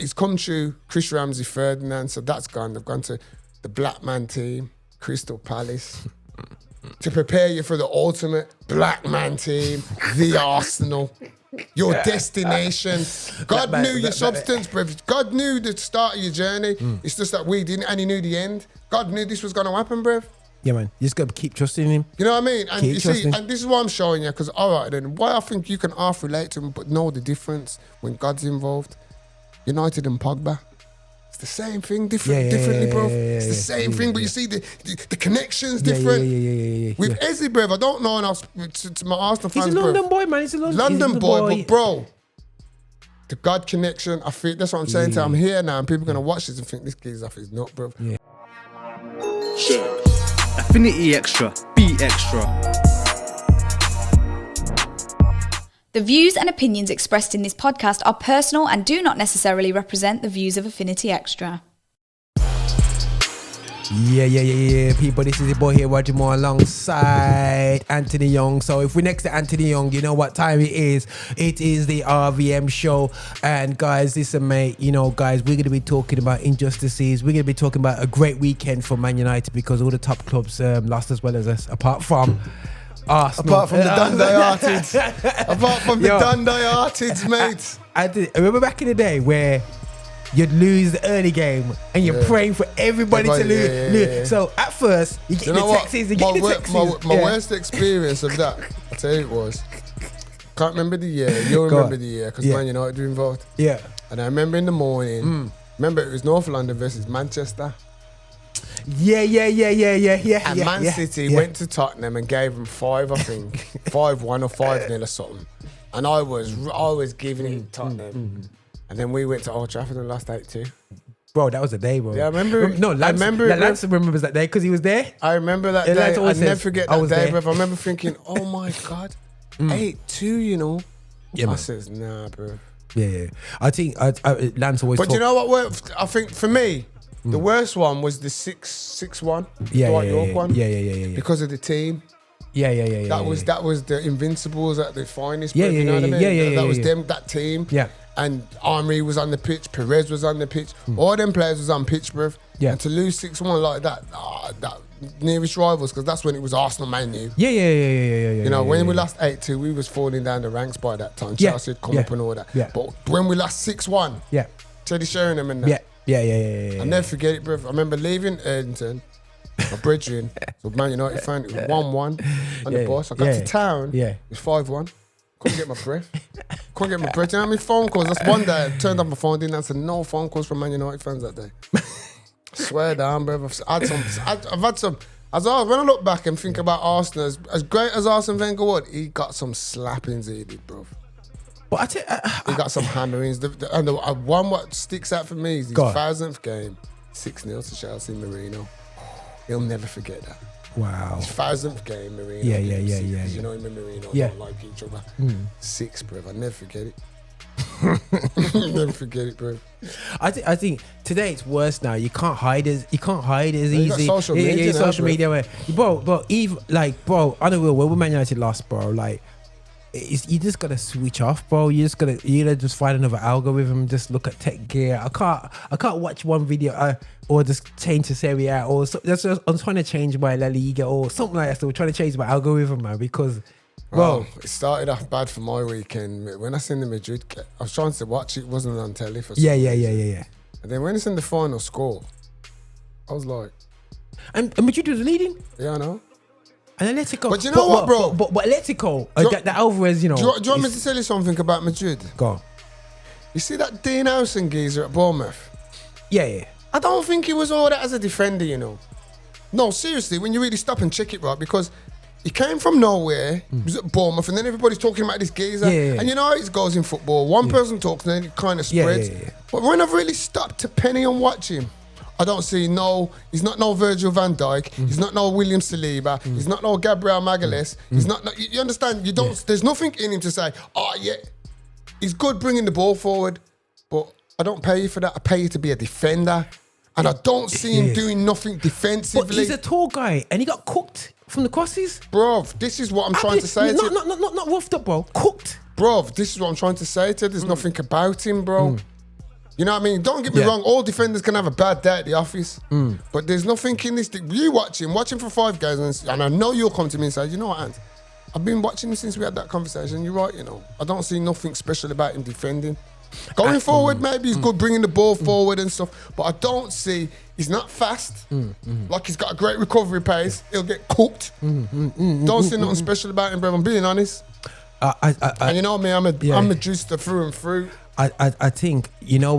He's come through Chris Ramsey, Ferdinand, so that's gone. They've gone to the Black Man team, Crystal Palace, to prepare you for the ultimate Black Man team, the Arsenal. Your destination. God knew your substance, bro. God knew the start of your journey. It's just that we didn't, and he knew the end. God knew this was going to happen, bro. Yeah, man. You just got to keep trusting him. You know what I mean? And Keep you trusting. see, and this is what I'm showing you, because all right then, why I think you can half relate to him, but know the difference when God's involved. United and Pogba. It's the same thing, differently, bro. It's the same thing, but you see the connections different. Yeah. With Ezzy, bro, I don't know enough to my Arsenal fans, He's a London boy, man. He's a London boy, but bro, the God connection, I feel that's what I'm saying to you. I'm here now, and people are gonna watch this and think this kid's off his nut, bro. Yeah. Affinity Extra. Be extra. The views and opinions expressed in this podcast are personal and do not necessarily represent the views of Affinity Extra. Yeah, people. This is your boy here, Roger Moore, alongside Anthony Young. So if we're next to Anthony Young, you know what time it is. It is the RVM Show. And guys, listen, mate, you know, guys, we're going to be talking about injustices. We're going to be talking about a great weekend for Man United because all the top clubs lost as well as us, apart from Arsenal. Apart from the Dundee Artids. Apart from the Dundee Artids, mate. I remember back in the day where you'd lose the early game and you're praying for everybody to lose. Yeah. So at first, you get the texts. My worst experience of that, I'll tell you it was, can't remember the year, you'll remember the year, because Man United were involved. Yeah. And I remember in the morning, remember it was North London versus Manchester. Yeah. And Man City went to Tottenham and gave them 5, I think. 5-1 or 5-0 or something. And I was giving it Tottenham. And then we went to Old Trafford and lost 8-2. Bro, that was the day, bro. Yeah, I remember. Lance remembers that day because he was there. I remember that day. I never forget that day, bro. I remember thinking, oh my God, 8-2, you know. Yeah, I says, nah, bro. Yeah. I think Lance always. But you know what? I think for me, the worst one was the 6-1 Dwight York one. Yeah. Because of the team. Yeah. That was the Invincibles at the finest. Yeah, you know what I mean? Yeah. That was them, that team. Yeah. And Henry was on the pitch, Perez was on the pitch, all them players was on pitch, bruv. Yeah. And to lose 6-1 like that, that nearest rivals, because that's when it was Arsenal, Man U. Yeah. You know, when we lost 8-2, we was falling down the ranks by that time. Chelsea had come up and all that. Yeah. But when we lost 6-1, Teddy Sheringham and that. Yeah. I'll never forget it, bruv. I remember leaving Erdington, my brethren, so Man United fan, it was 1-1 on the bus. I got to town, it was 5-1. Couldn't get my breath. You know how many phone calls? That's one day I turned off my phone, didn't answer no phone calls from Man United fans that day. I swear down, bro. I've had some. When I look back and think about Arsenal, as great as Arsène Wenger was, he got some slappings he did, bro. But he got some hammerings. And the one what sticks out for me is his 1000th game, 6-0 to Chelsea Marino. He'll never forget that. Wow. His 1000th game, Marino. Yeah. You know him and Marino don't like each other. 6, bro. I'll never forget it. Never forget it, bro. I think today it's worse now. You can't hide as easy. Social media, social media. Where, bro, even like, bro, unreal. When Man United lost, bro, like, you just gotta switch off, bro. You gotta just find another algorithm. Just look at tech gear. I can't watch one video or just change to Serie A or so, I'm trying to change my La Liga or something like that. So we're trying to change my algorithm, man, because. Bro, it started off bad for my weekend. When I seen the Madrid, I was trying to watch it. It wasn't on telly for some reason. And then when it's in the final score, I was like... And Madrid was leading? Yeah, I know. And Atletico... But you know what, bro? But Atletico, that Alvarez, you know... Do you want me to tell you something about Madrid? Go on. You see that Dean Howson geezer at Bournemouth? Yeah. I don't think he was all that as a defender, you know. No, seriously, when you really stop and check it, right? Because... he came from nowhere, he was at Bournemouth, and then everybody's talking about this geezer. And you know how it goes in football. One person talks, and then it kind of spreads. But when I've really stopped to penny and watch him, I don't see he's not no Virgil van Dijk, he's not no William Saliba, he's not no Gabriel Magalhaes, he's not, you understand? There's nothing in him to say, he's good bringing the ball forward, but I don't pay you for that. I pay you to be a defender. And I don't see him doing nothing defensively. But he's a tall guy, and he got cooked from the crosses. Bro, this is what I'm trying to say to you. Not roughed up, bro. Cooked. Bro, this is what I'm trying to say to you. There's nothing about him, bro. You know what I mean? Don't get me wrong, all defenders can have a bad day at the office. But there's nothing in this. You watching for 5 games, and I know you'll come to me and say, you know what, Ant? I've been watching him since we had that conversation. You're right, you know. I don't see nothing special about him defending. Going forward, maybe he's good bringing the ball forward and stuff, but I don't see, he's not fast. Like he's got a great recovery pace. He'll get cooked. Don't see nothing special about him, bro. I'm being honest. And you know me, I'm a juicer through and through. I think, you know,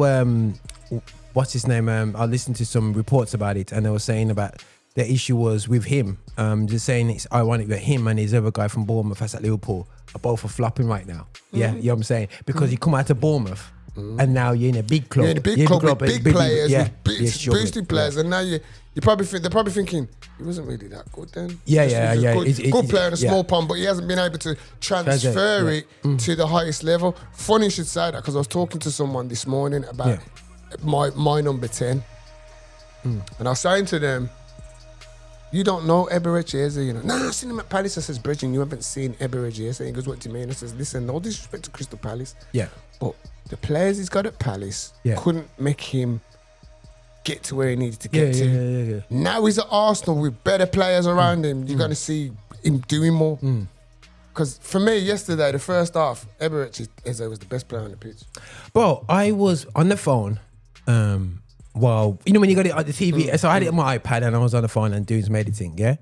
what's his name? I listened to some reports about it, and they were saying about the issue was with him. Just saying it's ironic that him and his other guy from Bournemouth that's at Liverpool are both flopping right now. Yeah, you know what I'm saying? Because you come out to Bournemouth and now you're in a big club. You're in a big club with big players, with boosted players, and now they're probably thinking he wasn't really that good then. Yeah. Good player in a small pond, but he hasn't been able to transfer it to the highest level. Funny you should say that, because I was talking to someone this morning about my number 10, and I was saying to them, you don't know Eberechi, is it? You know, nah, I've seen him at Palace. I says, Bridget, you haven't seen Eberechi. He goes, what do you mean? I says, listen, no disrespect to Crystal Palace. Yeah. But the players he's got at Palace couldn't make him get to where he needed to get to. Yeah. Now he's at Arsenal with better players around him. You're going to see him doing more. Because for me, yesterday, the first half, Eberechi was the best player on the pitch. Bro, I was on the phone. Well, you know when you got it on the TV, so I had it on my iPad and I was on the phone and dudes made it thing, yeah?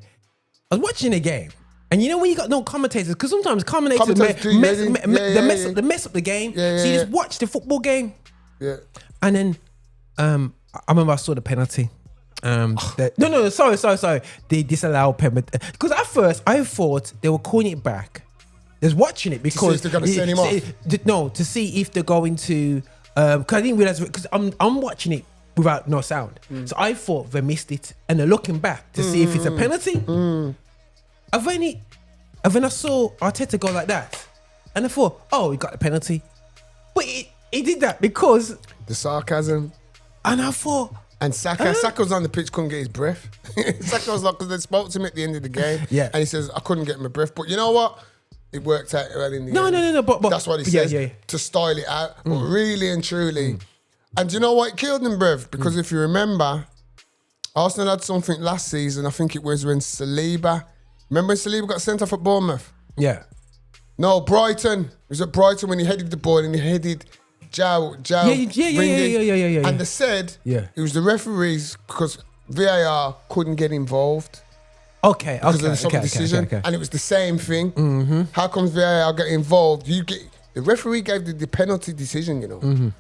I was watching the game. And you know when you got no commentators, because sometimes commentators mess up the game. So you just watch the football game. Yeah. And then I remember I saw the penalty. Sorry. They disallowed penalty. Because at first I thought they were calling it back. They was watching it because they're going to send him off. No, to see if they're going to. Because I didn't realize, because I'm watching it without no sound. So I thought they missed it, and they're looking back to see if it's a penalty. And then I saw Arteta go like that, and I thought, oh, he got the penalty. But he did that because the sarcasm. And I thought, and Saka was on the pitch, couldn't get his breath. Saka was like, because they spoke to him at the end of the game, and he says, I couldn't get my breath. But you know what? It worked out well in the end. No. But that's what he says, to style it out. But really and truly. And do you know what? It killed him, bruv. Because if you remember, Arsenal had something last season. I think it was when Saliba. Remember when Saliba got sent off at Bournemouth? Yeah. No, Brighton. It was at Brighton when he headed the ball and he headed Jow. Yeah. And they said it was the referees because VAR couldn't get involved. Okay. Decision. And it was the same thing. How comes VAR got involved? The referee gave the penalty decision, you know.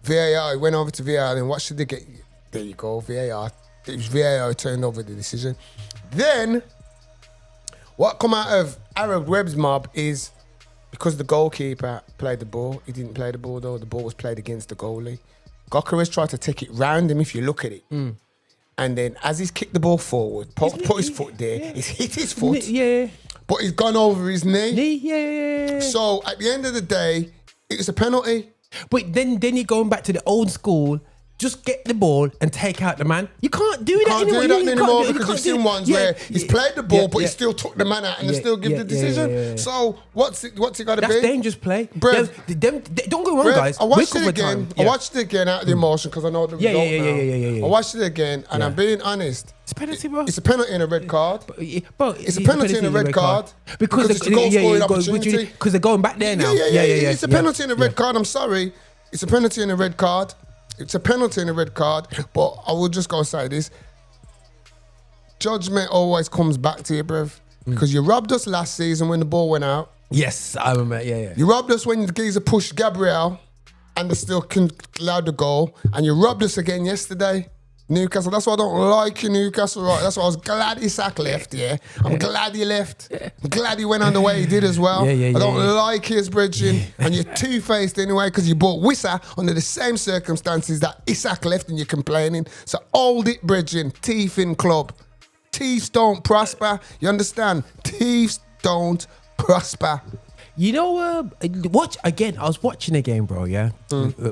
VAR went over to VAR and what should they get? There you go, VAR. It was VAR turned over the decision. Then, what come out of Arab Webb's mob is because the goalkeeper played the ball. He didn't play the ball though. The ball was played against the goalie. Gokares tried to take it round him if you look at it. And then as he's kicked the ball forward, put his foot there, he's hit his foot. But he's gone over his knee. So at the end of the day, it was a penalty. But then you're going back to the old school. Just get the ball and take out the man. You can't do that anymore. You can't do that anymore because you've seen ones where he's played the ball, but he still took the man out and they still give the decision. So what's it got to be? That's dangerous play. Bruv, don't go wrong, guys. I watched it again. I watched it again out of the emotion because I know the result now. I watched it again and I'm being honest. It's a penalty, bro. It's a penalty and a red card. It's a penalty and a red card because it's a goal scoring opportunity. Because they're going back there now. It's a penalty and a red card. I'm sorry. It's a penalty and a red card. It's a penalty and a red card, but I will just go say this. Judgment always comes back to you, bruv. Because you robbed us last season when the ball went out. Yes, I remember, You robbed us when the geezer pushed Gabriel and they still allowed the goal. And you robbed us again yesterday. Newcastle, that's why I don't like you, Newcastle, right? That's why I was glad Isak left, I'm glad he left. I'm glad he went on the way he did as well. I don't like his bridging. And you're two-faced anyway because you bought Wissa under the same circumstances that Isak left and you're complaining. So hold it, bridging. Teeth in club. Thieves don't prosper. You understand? Thieves don't prosper. You know, watch again. I was watching the game, bro. Yeah,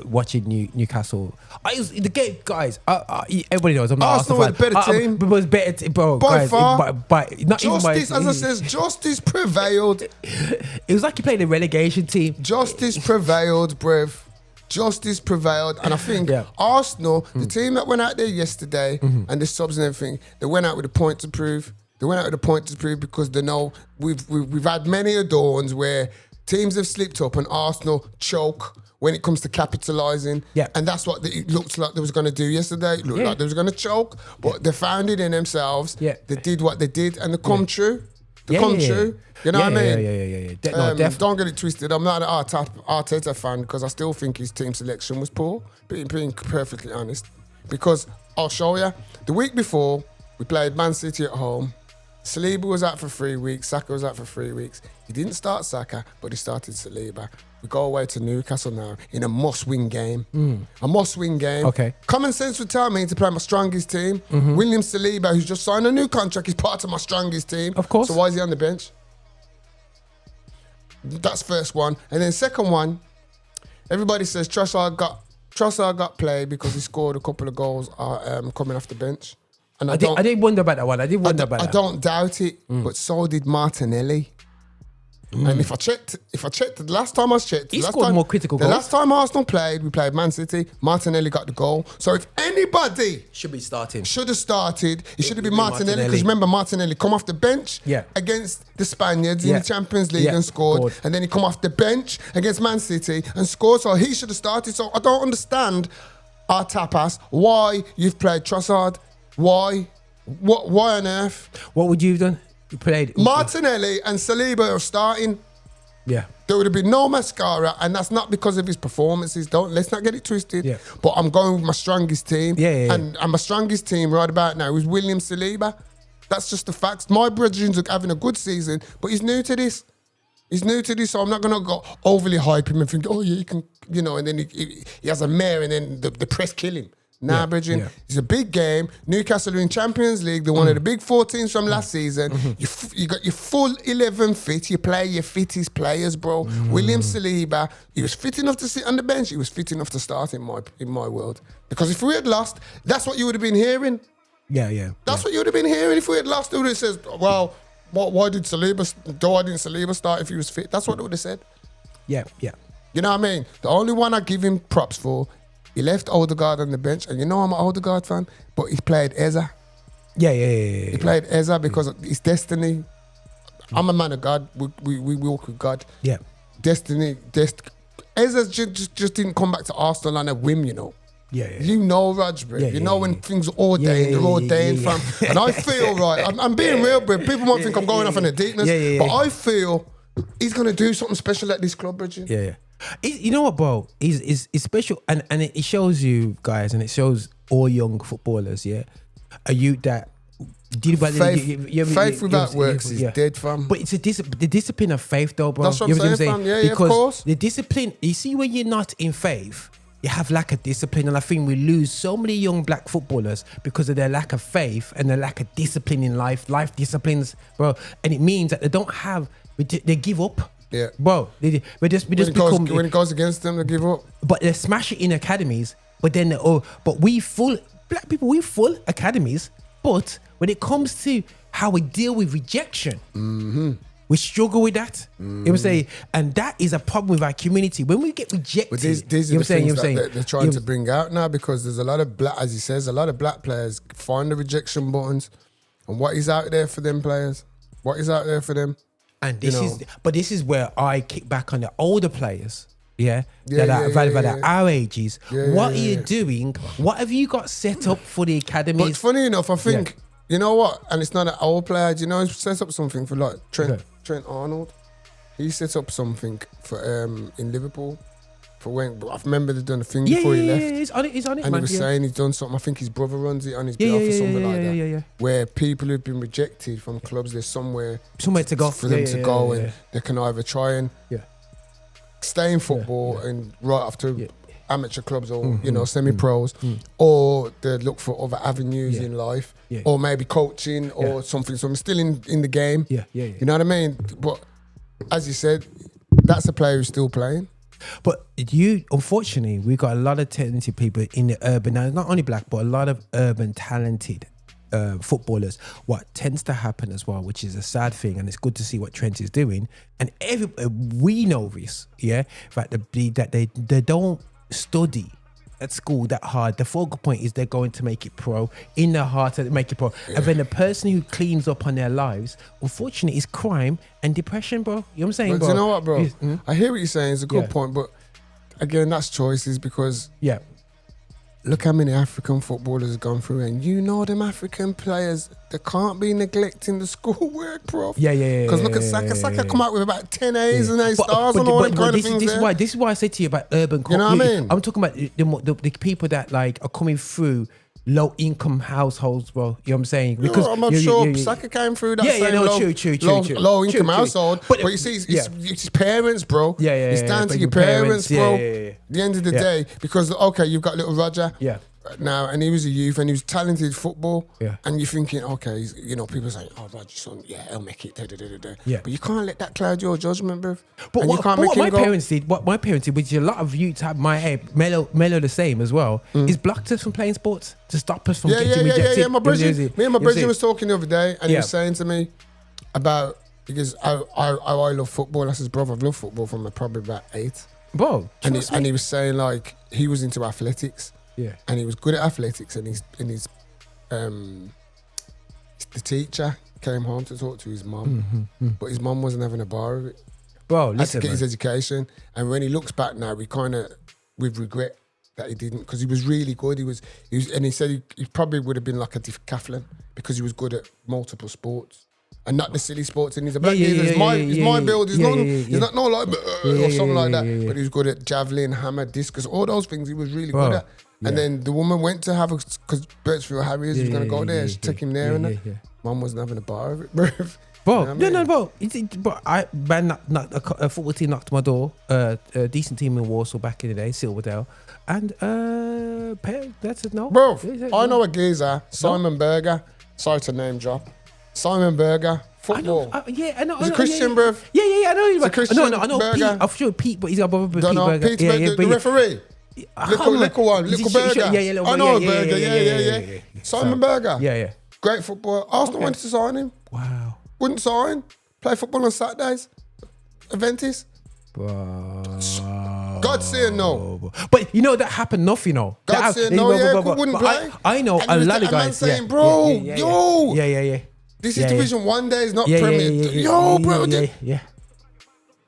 watching Newcastle. The game, guys. Everybody knows I'm not Arsenal. Arsenal was a better team. But was better, bro. By guys, far. But not justice, even as I says, justice prevailed. It was like you played a relegation team. Justice prevailed, bruv. justice prevailed. And I think Arsenal, the team that went out there yesterday and the subs and everything, they went out with a point to prove. They went out with a point to prove because they know we've had many dawns where teams have slipped up and Arsenal choke when it comes to capitalising. Yeah. And that's what it looked like they was going to do yesterday. It looked like they was going to choke, but they found it in themselves. Yeah. They did what they did and they come true. They come true. You know what I mean? Yeah. Don't get it twisted. I'm not an Arteta fan because I still think his team selection was poor, being perfectly honest. Because I'll show you. The week before, we played Man City at home. Saliba was out for 3 weeks. Saka was out for 3 weeks. He didn't start Saka, but he started Saliba. We go away to Newcastle now in a must-win game. A must-win game. Okay. Common sense would tell me to play my strongest team. William Saliba, who's just signed a new contract, is part of my strongest team. Of course. So why is he on the bench? That's first one. And then second one, everybody says Trossard got played because he scored a couple of goals coming off the bench. And I did wonder about that one. I don't doubt it, but so did Martinelli. And if I checked the last time I checked, he scored more critical goals. The last time Arsenal played, we played Man City. Martinelli got the goal. So if anybody should have started, it should have been Martinelli. Because remember, Martinelli come off the bench against the Spaniards in the Champions League and scored. And then he come off the bench against Man City and scored. So he should have started. So I don't understand our tapas. Why you've played Trossard? Why? Why on earth? What would you have done? You played Martinelli and Saliba are starting. Yeah. There would have been no mascara, and that's not because of his performances. Let's not get it twisted. Yeah. But I'm going with my strongest team. And my strongest team right about now is William Saliba. That's just the facts. My brethren's having a good season, but he's new to this. So I'm not going to go overly hype him and think, oh yeah, he can, and then he has a mare and then the press kill him. Nah, brethren, it's a big game. Newcastle are in Champions League. They're one of the big 4 teams from last season. You got your full 11 fit. You play your fittest players, bro. William Saliba, he was fit enough to sit on the bench. He was fit enough to start in my world. Because if we had lost, that's what you would have been hearing. That's what you would have been hearing if we had lost. They would have said, well, why didn't Saliba start if he was fit? That's what they would have said. Yeah. You know what I mean? The only one I give him props for, he left Odegaard on the bench, and I'm an Odegaard fan, but he played Eza. Yeah. He played Eza because of his destiny. I'm a man of God. We walk with God. Yeah. Destiny. Eza just didn't come back to Arsenal on a whim, Yeah. Raj, bro. When things are ordained, they're ordained from. And I feel, right, I'm being real, bro. People might think I'm going off on a deepness, but I feel he's going to do something special at this club, Bridget. Yeah. You know what, bro? Is special, and it shows you guys, and it shows all young footballers. Yeah, a youth that faith without works is dead, fam. But it's the discipline of faith, though, bro. That's what I'm saying, fam. Yeah, because of course. The discipline. You see, when you're not in faith, you have lack of discipline, and I think we lose so many young black footballers because of their lack of faith and their lack of discipline in life disciplines, bro. And it means that they don't have. They give up. Yeah, bro. When it goes against them, they give up. But they smash it in academies. But then, black people, we full academies. But when it comes to how we deal with rejection, we struggle with that. You know what I'm saying? And that is a problem with our community. When we get rejected, but these are the things that they're trying to bring out now, because there's a lot of black, as he says, a lot of black players find the rejection buttons, and what is out there for them players? What is out there for them? And this is where I kick back on the older players, that are our ages. What are you doing? What have you got set up for the academies? But funny enough, I think, you know what? And it's not an old player. He set up something for like Trent Arnold. He set up something for in Liverpool. For Wenger. I remember they done a thing before he left. He's on it, and he was saying he's done something. I think his brother runs it on his behalf or something like that. Yeah. Where people who've been rejected from clubs, there's somewhere to go for them to go, and they can either try and stay in football and right after amateur clubs or semi-pros, or they look for other avenues in life, or maybe coaching or something. So I'm still in the game. Yeah. You know what I mean? But as you said, that's a player who's still playing. But unfortunately, we've got a lot of talented people in the urban, now not only black, but a lot of urban talented footballers. What tends to happen as well, which is a sad thing, and it's good to see what Trent is doing, and we know this, that they don't study at school that hard. The focal point is they're going to make it pro, in their heart to make it pro. And then the person who cleans up on their lives, unfortunately, is crime and depression, bro. You know what I'm saying, But bro? do you know what, bro? I hear what you're saying. It's a good point, but again, that's choices because look how many African footballers have gone through, and you know them African players, they can't be neglecting the schoolwork, bro. Because look at Saka. Saka come out with about 10 A's and 8 stars and all them kind of things. This is why I say to you about urban. You know what I mean? I'm talking about the people that like are coming through low income households, bro. You know what I'm saying? Because I'm sure Saka came through that same low income household. But you see, it's his parents, bro. It's down to your parents, bro. At the end of the day, because you've got little Roger. Now, and he was a youth and he was talented football. And you're thinking, okay, people saying, oh, Roger's son, he'll make it. But you can't let that cloud your judgment, bro. But what my parents did, which a lot of youths have my age, Melo the same as well, is blocked us from playing sports to stop us from getting rejected. Me and my brother was talking the other day and he was saying to me about, because I love football. I said, brother, I've loved football from probably about 8. Bro, and he was saying like, he was into athletics. And he was good at athletics, and the teacher came home to talk to his mum, but his mum wasn't having a bar of it. Bro, had to get his education, and when he looks back now, with regret that he didn't, because he was really good. He was, and he said he probably would have been like a decathlon because he was good at multiple sports. And not the silly sports, and he's a black he's my build. He's not like or something like that. But he was good at javelin, hammer, discus, all those things. He was really good at. And then the woman went to have because Birchfield Harriers was going to go there. She took him there, and Mum wasn't having a bar of it, bro. Bro, bro. A football team knocked on my door. A decent team in Warsaw back in the day, Silverdale, and that's no. Bro, I know a geezer, Simon Berger. Sorry to name drop. Simon Berger, football. I know. He's a Christian, bruv. Yeah, I know. He's a Christian. I know Pete. I'm sure Pete, but he's got brother Pete Berger. Pete Berger, the referee. Little Berger. I know Berger. Yeah. Simon Berger. Yeah. Great football. Arsenal wanted to sign him. Wow. Wouldn't sign. Play football on Saturdays. Aventis. God saying no. But you know that happened enough, you know. God saying no, wouldn't play. I know a lot of guys saying, bro, yo. Yeah. This is Division 1 days, not Premier. Yo, bro. Yeah.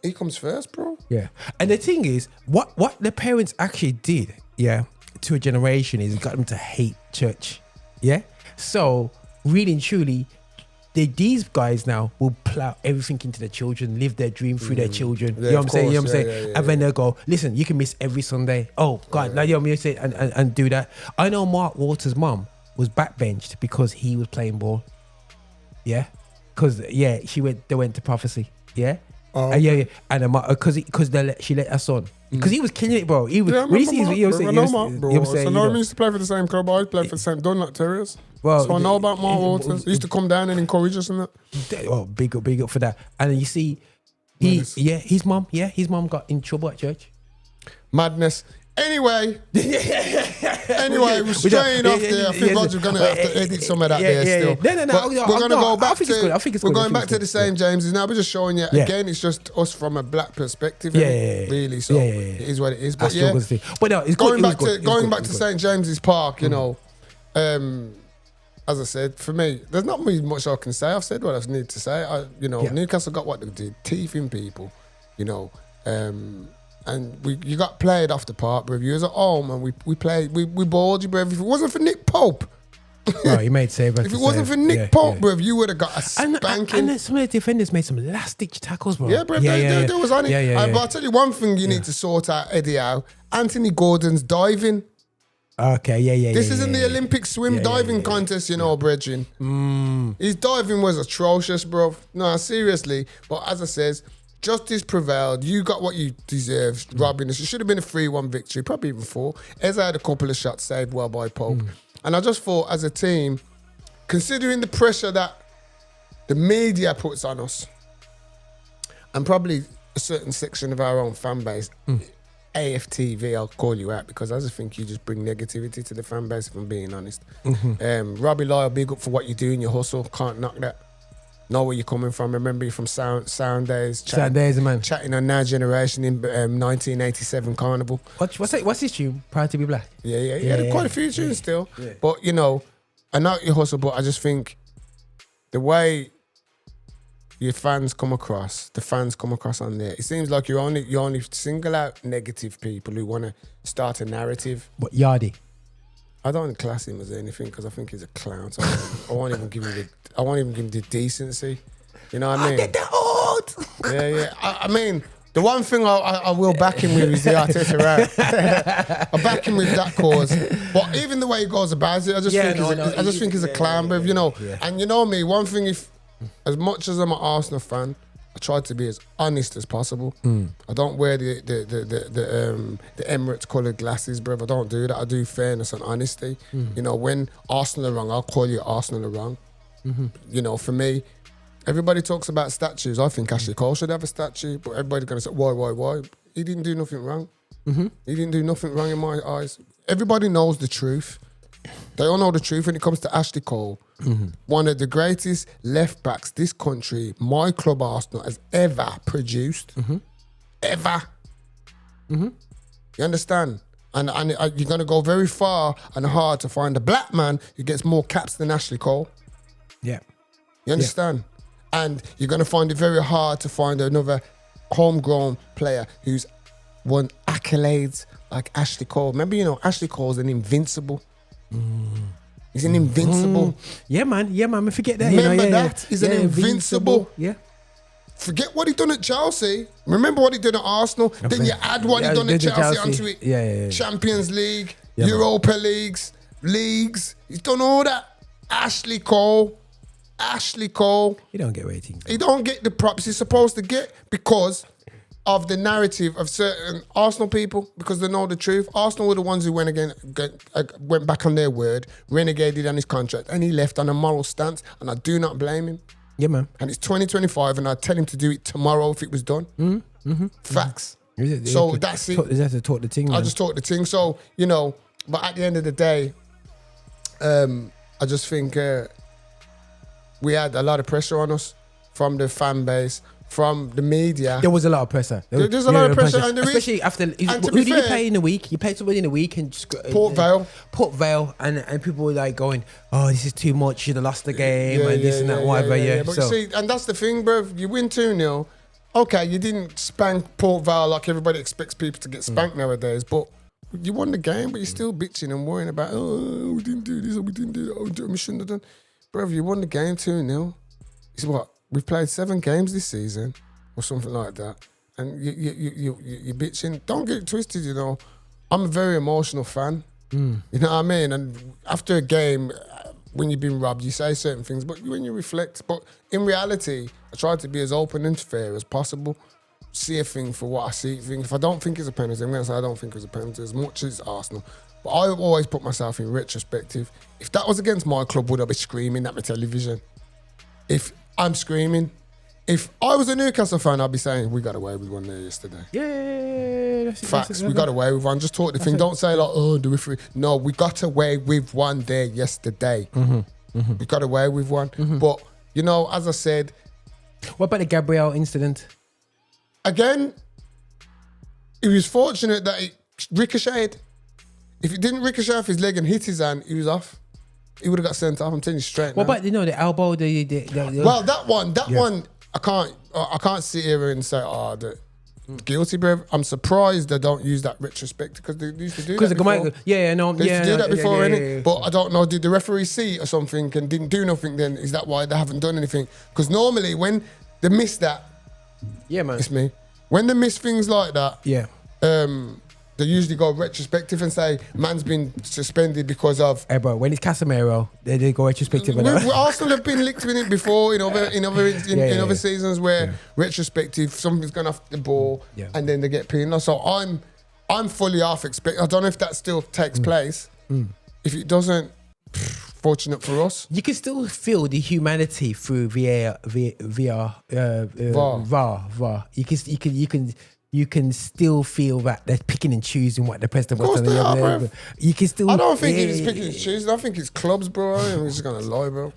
He comes first, bro. Yeah. And the thing is, what the parents actually did, to a generation is got them to hate church. Yeah. So really and truly, these guys now will plow everything into their children, live their dream through their children. You know what I'm saying? And then they'll go, listen, you can miss every Sunday. Oh God, like, you know what I'm saying? And do that. I know Mark Walters' mum was backbenched because he was playing ball. Yeah. Because they went to Prophecy. Yeah. And because she let her son, because he was killing it, bro. He was. I know Mark, bro. So I used to play for the same club. I played for the same Dunlop Terriers. Well, so I know about Mark Walters. He used to come down and encourage us and that. Oh, big up for that. And then you see, his mum got in trouble at church. Madness. Anyway, we're straying off there. I think Roger's going to have to edit some of that there still. No. We're going to go back to. I think it's we're good. going back to the same James's now. We're just showing you again. It's just us from a black perspective. Really. So it is what it is. But but no, it's going back to St James's Park. You know, as I said, for me, there's not really much I can say. I've said what I need to say. Newcastle got what they did, teeth in people. You know. And you got played off the park, bro. You was at home and we played, we balled you, bro. If it wasn't for Nick Pope. He made save. If it wasn't for Nick Pope, bro, you would have got a spanking. And some of the defenders made some last-ditch tackles, bro. Yeah, bro. There was on it. But I'll tell you one thing you need to sort out, Eddie Howe. Anthony Gordon's diving. Okay, This isn't the Olympic swim diving contest, you know, brethren. His diving was atrocious, bro. No, seriously. But as I says, justice prevailed. You got what you deserved, robbing us. It should have been a 3-1 victory, probably even 4. Eza had a couple of shots saved well by Pope. And I just thought, as a team, considering the pressure that the media puts on us, and probably a certain section of our own fan base, AFTV, I'll call you out, because I just think you just bring negativity to the fan base, if I'm being honest. Robbie Lyle, big up for what you do in your hustle. Can't knock that. know where you're coming from. Remember you from Sound Days. Sound Days, man. Chatting on Now Generation in 1987 Carnival. What's his tune? Proud to be Black. Yeah. Quite a few tunes still. Yeah. But, you know, I know you hustle, but I just think the way your fans come across, the fans come across on there, it seems like you only single out negative people who want to start a narrative. But Yardy. I don't class him as anything because I think he's a clown. So I won't even give him the decency. You know what I mean? Get the old. Yeah. I mean, the one thing I will back him with is the Arteta rap. I back him with that cause. But even the way he goes about it, I just think he's a clown, bruv. You know, and you know me. One thing, as much as I'm an Arsenal fan, I try to be as honest as possible. I don't wear the Emirates coloured glasses, bruv. I don't do that. I do fairness and honesty. You know, when Arsenal are wrong, I'll call you Arsenal are wrong. You know, for me, everybody talks about statues. I think Ashley Cole should have a statue, but everybody's going to say, why? He didn't do nothing wrong. He didn't do nothing wrong in my eyes. Everybody knows the truth. They all know the truth when it comes to Ashley Cole. One of the greatest left backs this country, my club Arsenal, has ever produced. Ever. You understand? And you're going to go very far and hard to find a black man who gets more caps than Ashley Cole. Yeah. You understand? Yeah. And you're going to find it very hard to find another homegrown player who's won accolades like Ashley Cole. Remember, you know, Ashley Cole's an invincible. He's an invincible. Yeah, man. I forget that. Remember that? He's an invincible. Yeah. Forget what he done at Chelsea. Remember what he did at Arsenal. Then you add what he done at Chelsea onto it. Yeah. Champions League, Europa leagues. He's done all that. Ashley Cole. He don't get ratings. He don't get the props he's supposed to get because of the narrative of certain Arsenal people, because they know the truth. Arsenal were the ones who went back on their word, renegaded on his contract, and he left on a moral stance, and I do not blame him. Yeah, man. And it's 2025, and I'd tell him to do it tomorrow if it was done. Facts. So that's it. You have to talk the thing, man. I just talk the thing. So, you know, but at the end of the day, I just think we had a lot of pressure on us from the fan base, from the media. There was a lot of pressure. There's a lot of pressure. And especially after... Who did you play in the week? You played somebody in the week and... Port Vale. And people were like going, oh, this is too much. You'd have lost the game and this and that, whatever. But you see, and that's the thing, bruv. You win 2-0. Okay, you didn't spank Port Vale like everybody expects people to get spanked nowadays, but you won the game, but you're still bitching and worrying about, oh, we didn't do this or we didn't do that. Oh, we shouldn't have done. Bruv, you won the game 2-0. It's what? We've played 7 games this season or something like that. And you're bitching. Don't get it twisted, you know. I'm a very emotional fan. You know what I mean? And after a game, when you've been robbed, you say certain things, but when you reflect. But in reality, I try to be as open and fair as possible. See a thing for what I see. If I don't think it's a penalty, I'm going to say I don't think it's a penalty as much as Arsenal. But I always put myself in retrospective. If that was against my club, would I be screaming at my television? If I'm screaming. If I was a Newcastle fan, I'd be saying, we got away with one there yesterday. Yeah. Facts, we got away with one. Just talk the thing. Don't say like, oh, do we free? No, we got away with one there yesterday. We got away with one. But, you know, as I said... What about the Gabriel incident? Again, he was fortunate that it ricocheted. If it didn't ricochet off his leg and hit his hand, he was off. He would have got sent off. I'm telling you straight. What about the elbow? Well, that one, I can't sit here and say, guilty, bro. I'm surprised they don't use that retrospect because they used to do that before. They used to do that before, innit? But I don't know. Did the referee see it or something and didn't do nothing? Then is that why they haven't done anything? Because normally when they miss that, man, it's me. When they miss things like that, they usually go retrospective and say, man's been suspended because of... Hey, bro, when it's Casemiro, they go retrospective. Arsenal have been licked with it before in other seasons where retrospective, something's gone off the ball and then they get penalised. So I'm fully half expect. I don't know if that still takes place. If it doesn't, fortunate for us. You can still feel the humanity through VAR. You can still feel that they're picking and choosing what the president wants to do. You can still. I don't think it's picking and choosing. I think it's clubs, bro. I'm just gonna lie, bro.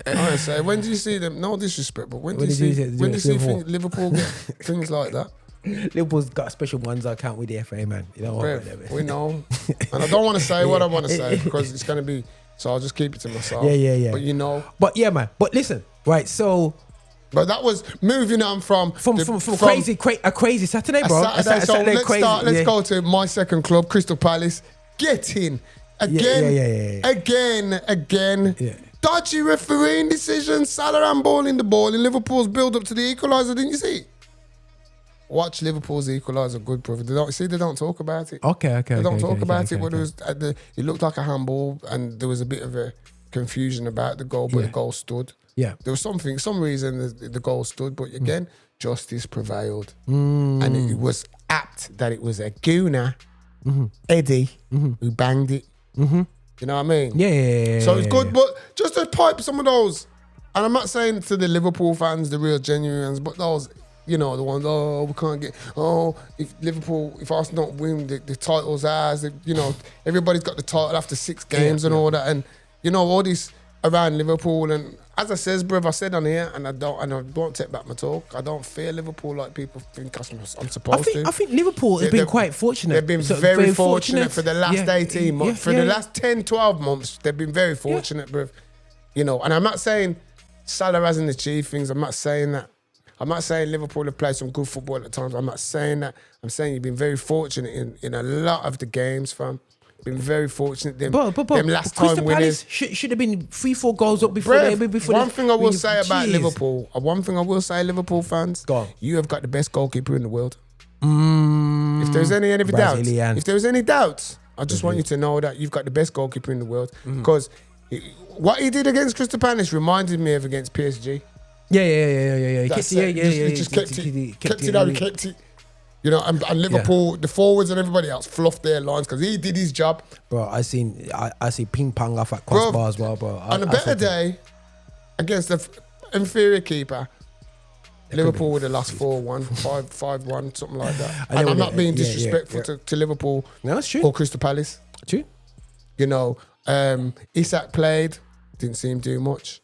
I say, when do you see them? No disrespect, but when do you see Liverpool get things like that? Liverpool's got special ones I count with the FA, man. You know what? We know. And I don't want to say what I want to say because it's going to be, so I'll just keep it to myself. Yeah. But you know. But yeah, man. But listen, right, so. But that was moving on from a crazy Saturday, bro. Let's go to my second club, Crystal Palace. Get in. Again. Yeah. Dodgy refereeing decisions, Salah handballing the ball in Liverpool's build up to the equaliser, didn't you see? Watch Liverpool's equaliser, good brother. They don't talk about it. Okay. They don't talk about it, but it looked like a handball and there was a bit of a confusion about the goal, but the goal stood. Yeah. There was some reason the goal stood, but again, justice prevailed. And it was apt that it was a gooner, Eddie, who banged it. You know what I mean? Yeah. So it's good, but just to pipe some of those, and I'm not saying to the Liverpool fans, the real genuine ones, but those, you know, the ones, we can't get, if Arsenal don't win, the title's ours, you know, everybody's got the title after 6 games and all that, and, you know, all this around Liverpool, and as I says, bruv, I said on here, and I don't take back my talk, I don't fear Liverpool like people think I'm supposed to. I think Liverpool has been quite fortunate. They've been very fortunate for the last 18 months. For the last 10, 12 months, they've been very fortunate, bruv. You know, and I'm not saying Salah hasn't achieved things. I'm not saying that. I'm not saying Liverpool have played some good football at times. I'm not saying that. I'm saying you've been very fortunate in a lot of the games, fam. Been very fortunate. Them last time winners should have been 3-4 goals up before. One thing I will say about Liverpool. One thing I will say, Liverpool fans. Go on. You have got the best goalkeeper in the world. If there's any doubts, I just want you to know that you've got the best goalkeeper in the world. Because what he did against Crystal Palace reminded me of against PSG. Yeah. He just kept it. You know, and Liverpool, the forwards and everybody else fluffed their lines because he did his job. Bro, I see ping pong off at crossbar as well, bro. On a better day, against the inferior keeper, Liverpool would have lost 4-1, 5-1, something like that. And I'm not being disrespectful to Liverpool or Crystal Palace. True. You know, Isak played, didn't see him do much.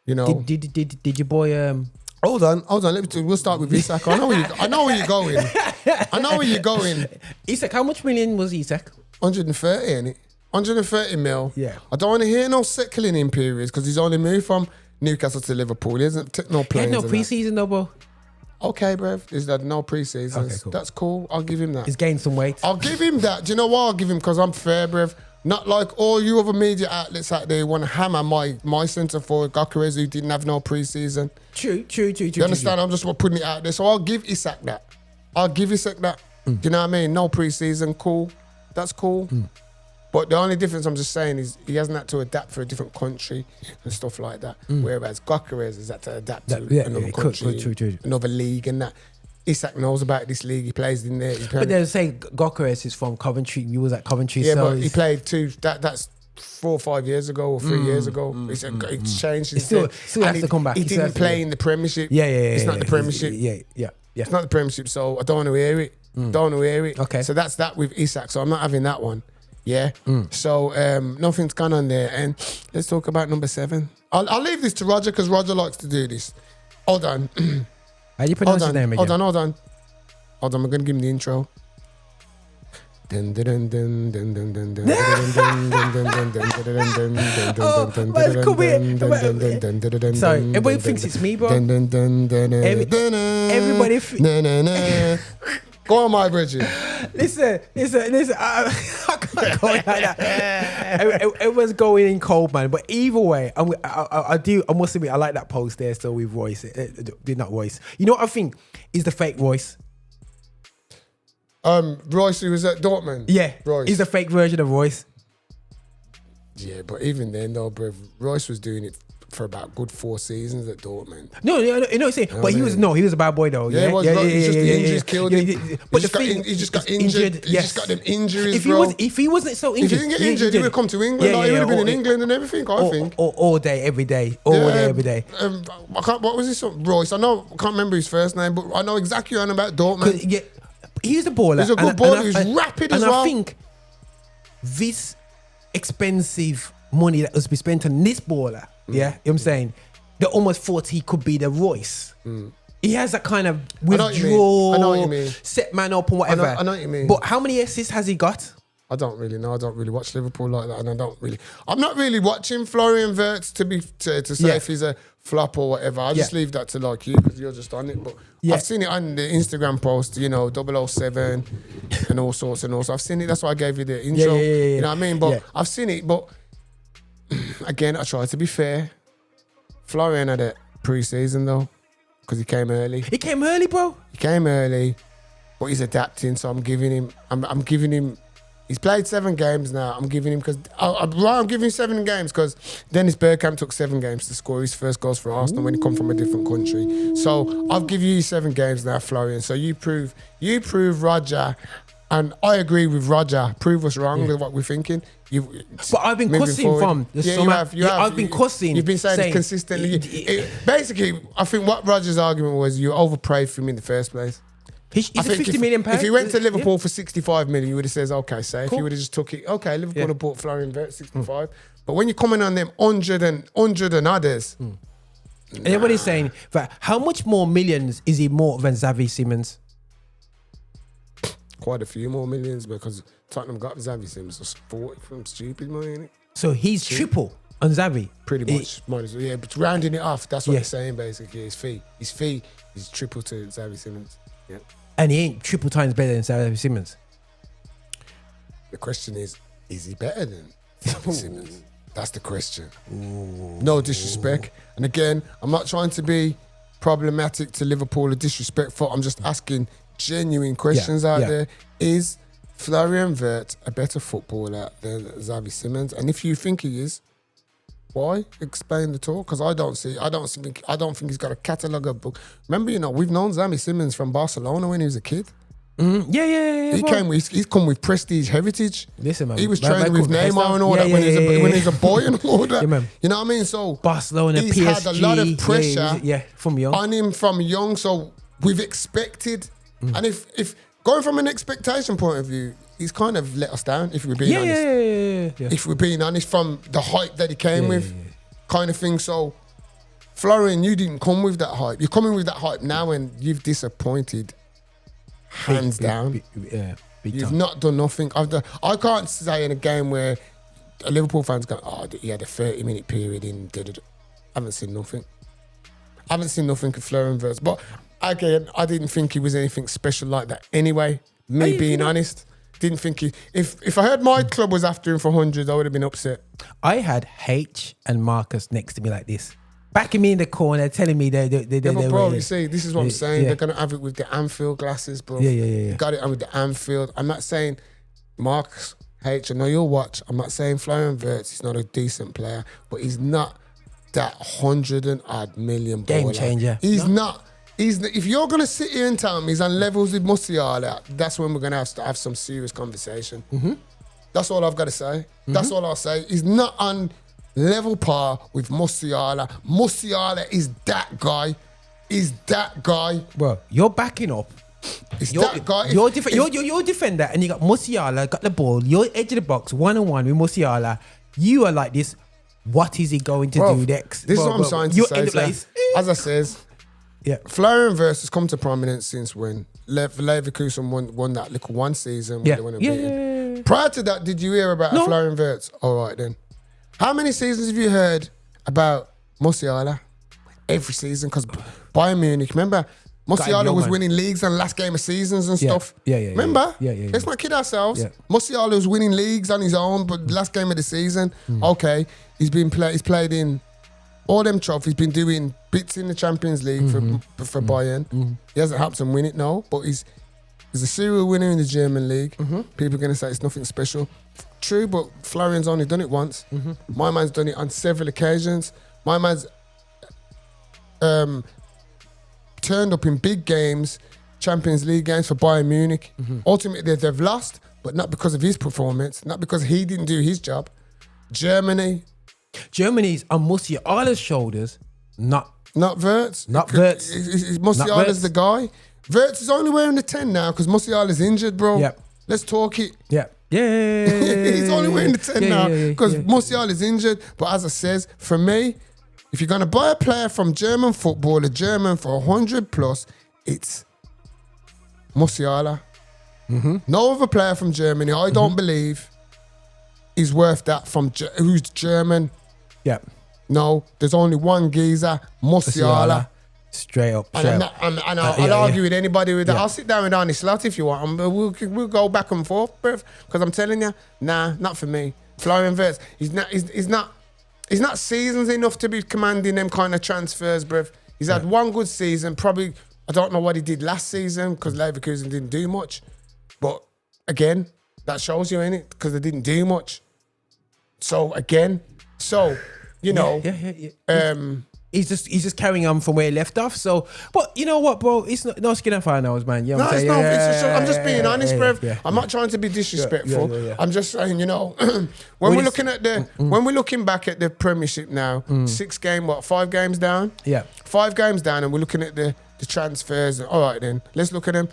You know, did your boy? Hold on. We'll start with Isak. I know where you're going. Isak, how much million was Isak? 130, ain't it? 130 mil. Yeah. I don't want to hear no settling in periods because he's only moved from Newcastle to Liverpool. He hasn't took no planes. He had no pre-season though, bro. Okay, bruv. There's no pre-season. Okay, cool. That's cool. I'll give him that. He's gained some weight. I'll give him that. Do you know what I'll give him? Because I'm fair, bruv. Not like all you other media outlets out there want to hammer my centre forward, Gyökeres, who didn't have no pre-season. True. You understand? I'm just putting it out there. So I'll give Isak that. Do you know what I mean? No pre-season, cool. That's cool. But the only difference I'm just saying is he hasn't had to adapt for a different country and stuff like that. Whereas Gyökeres has had to adapt to another country, another league and that. Isak knows about this league. He plays in there. But they'll say Gyökeres is from Coventry. You was at Coventry. Yeah, so but he played that's 4 or 5 years ago or 3 years ago. It's changed. He still has to come back. He didn't play in the Premiership. Yeah. It's not the Premiership. Yeah. It's not the Premiership, so I don't want to hear it. Okay. So that's that with Isak. So I'm not having that one. Yeah. So nothing's gone on there. And let's talk about number 7. I'll leave this to Roger because Roger likes to do this. Hold on. How do you pronounce his name again? Hold on. I'm going to give him the intro. Sorry, everybody thinks it's me, bro. Everybody. Go on, my Bridget. Listen. I can't go like that. Everyone's going in cold, man. But either way, I must admit, I like that post there. So with Royce, did not Royce. You know what I think is the fake Royce. Royce, who was at Dortmund. Yeah, Royce. He's the fake version of Royce. Yeah, but even then, though, bro, Royce was doing it for about good 4 seasons at Dortmund. No, you know what I'm saying? But he was a bad boy though. Yeah, it's just the injuries killed him. But he just got injured. He just got them injuries, if he wasn't so injured, if he didn't get injured, he would have come to England. He would have been in England and everything, I think. All day, every day. Every day. What was this? Royce. I can't remember his first name, but I know exactly what I'm about Dortmund. Yeah, he's a baller. He's a good baller. He's rapid as well. And I think this expensive money that was be spent on this baller, yeah, you know what I'm saying? They almost thought he could be the Royce. He has that kind of withdrawal, I know what you mean. set man up and whatever. I know what you mean. But how many assists has he got? I don't really know. I don't really watch Liverpool like that, and I'm not really watching Florian Wirtz to say if he's a flop or whatever. I just leave that to like you because you're just on it. But I've seen it on the Instagram post, 007 and all sorts and all. So I've seen it. That's why I gave you the intro. You know what I mean? But I've seen it. But again, I try to be fair. Florian had a pre-season though, because he came early. He came early, bro. He came early, but he's adapting. So I'm giving him. He's played 7 games now. I'm giving him I'm giving him 7 games because Dennis Bergkamp took 7 games to score his first goals for Arsenal when he come from a different country. So I'll give you 7 games now, Florian. So you prove Roger, and I agree with Roger. Prove us wrong with what we're thinking. But I've been cussing from the summer. I've been cussing. You've been saying it consistently. Basically, I think what Roger's argument was you overpriced for him in the first place. He's a 50 million pound. If he went to Liverpool for 65 million, you would have said, okay, safe. Cool. You would have just took it. Okay, Liverpool have bought Florian Wirtz 65. But when you're coming on them 100 and others. And everybody's saying, how much more millions is he more than Xavi Simons? Quite a few more millions because Tottenham got Xavi Simons. That's 40 from stupid money, innit? So he's triple on Xavi? Pretty much. Yeah, but rounding it off, that's what he's saying basically. His fee is triple to Xavi Simons. Yeah. And he ain't triple times better than Xavi Simons. The question is he better than Xavi Simons? That's the question. Ooh. No disrespect. And again, I'm not trying to be problematic to Liverpool or disrespectful. I'm just asking genuine questions out there. Is Florian Wirtz a better footballer than Xavi Simons? And if you think he is, why? Explain the talk, because I don't think he's got a catalogue of book. Remember, we've known Xavi Simons from Barcelona when he was a kid. Mm-hmm. Yeah. He's come with prestige heritage. Listen, man. He was training with Neymar and all that when he was a boy and all that. Man. You know what I mean? So Barcelona, he's PSG, had a lot of pressure from young. on him from young. So we've expected, and if going from an expectation point of view, he's kind of let us down, if we're being honest. Yeah. If we're being honest, from the hype that he came with, kind of thing. So, Florian, you didn't come with that hype. You're coming with that hype now and you've disappointed, hands down. You've not done nothing. I can't say in a game where a Liverpool fan's going, he had a 30-minute period in... I haven't seen nothing. I haven't seen nothing of Florian Wirtz. But, again, I didn't think he was anything special like that anyway. Me being honest. Didn't think if I heard my club was after him for hundreds, I would have been upset. I had H and Marcus next to me like this, backing me in the corner, telling me they bro, you see, this is what I'm saying. They're gonna have it with the Anfield glasses, bro. Yeah. Got it on with the Anfield. I'm not saying Marcus H. I know you'll watch. I'm not saying Florian Wirtz is not a decent player, but he's not that 100 million game changer. He's not. If you're going to sit here and tell me he's on levels with Musiala, that's when we're going to have some serious conversation. Mm-hmm. That's all I've got to say. Mm-hmm. That's all I'll say. He's not on level par with Musiala. Musiala is that guy. Bro, you're backing up. That guy. You're a defender and you got Musiala, got the ball. You're edge of the box, one-on-one with Musiala. You are like this. What is he going to do next? This is what I'm trying to say. As I says... Yeah, Florian Wirtz has come to prominence since when Leverkusen won that little one season. Yeah. Prior to that, did you hear about Florian Wirtz? All right then. How many seasons have you heard about Musiala? Every season, because Bayern Munich. Remember, Musiala was winning leagues on last game of seasons and stuff. Yeah. Remember? Yeah. Let's not kid ourselves. Yeah. Musiala was winning leagues on his own, but last game of the season, okay, he's played in all them trophies, been doing bits in the Champions League for Bayern. Mm-hmm. He hasn't helped them win it, no, but he's a serial winner in the German league. Mm-hmm. People are going to say it's nothing special. True, but Florian's only done it once. Mm-hmm. My man's done it on several occasions. My man's turned up in big games, Champions League games for Bayern Munich. Mm-hmm. Ultimately, they've lost, but not because of his performance, not because he didn't do his job. Germany's on Musiala's shoulders, not Wirtz. Not Wirtz. Musiala's the guy. Wirtz is only wearing the 10 now because Musiala's injured, bro. Yep. Let's talk it. Yeah. He's only wearing the 10 now because Musiala's injured. But as I says, for me, if you're going to buy a player from German football, a German for 100 plus, it's Musiala. No other player from Germany, I don't believe, is worth that from who's German. Yeah. No, there's only one geezer, Musiala. Straight up. I'll argue with anybody with that. I'll sit down with Arnie Slot if you want. We'll go back and forth, bruv. Because I'm telling you, nah, not for me. Florian Wirtz, he's not seasons enough to be commanding them kind of transfers, bruv. He's had one good season. Probably, I don't know what he did last season because Leverkusen didn't do much. But again, that shows you, innit? Because they didn't do much. So again, you know, he's just carrying on from where he left off. So, but you know what, bro? It's no skin and fire nose, man. You know what I'm saying? I'm just being honest, bruv. I'm not trying to be disrespectful. I'm just saying, you know, when we're looking back at the Premiership now, 5 games down. Yeah, 5 games down, and we're looking at the transfers. All right, then let's look at them.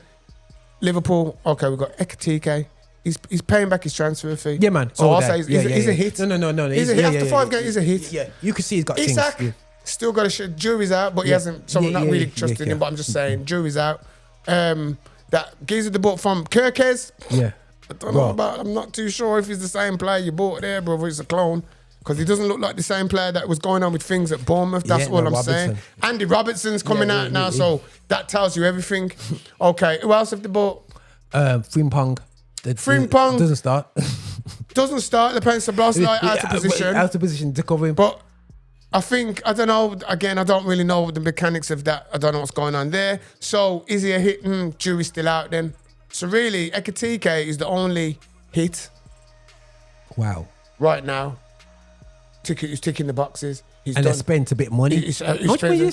Liverpool. Okay, we've got Ekitike. He's paying back his transfer fee. Yeah, man. So I'll say he's a hit. No. He's a hit. After 5 games, he's a hit. Yeah, you can see he's got Isak, things. still got a jury's out, but he hasn't. So I'm not really trusting him. But I'm just saying, jury's out. That geezer the bought from Kirkes. Yeah, I don't know about. I'm not too sure if he's the same player you bought there, bro. If it's a clone. Because he doesn't look like the same player that was going on with things at Bournemouth. That's all I'm saying. Andy Robertson's coming out now, so that tells you everything. Okay, who else have they bought? Frimpong. Frimpong doesn't start. Doesn't start. The Pence of Blast out of position. Out of position to cover him. But I think, I don't know, again, I don't really know the mechanics of that. I don't know what's going on there. So is he a hit? Jury's still out then. So really, Ekitike is the only hit. Wow. Right now. He's ticking the boxes. They spent a bit of money. How much money did they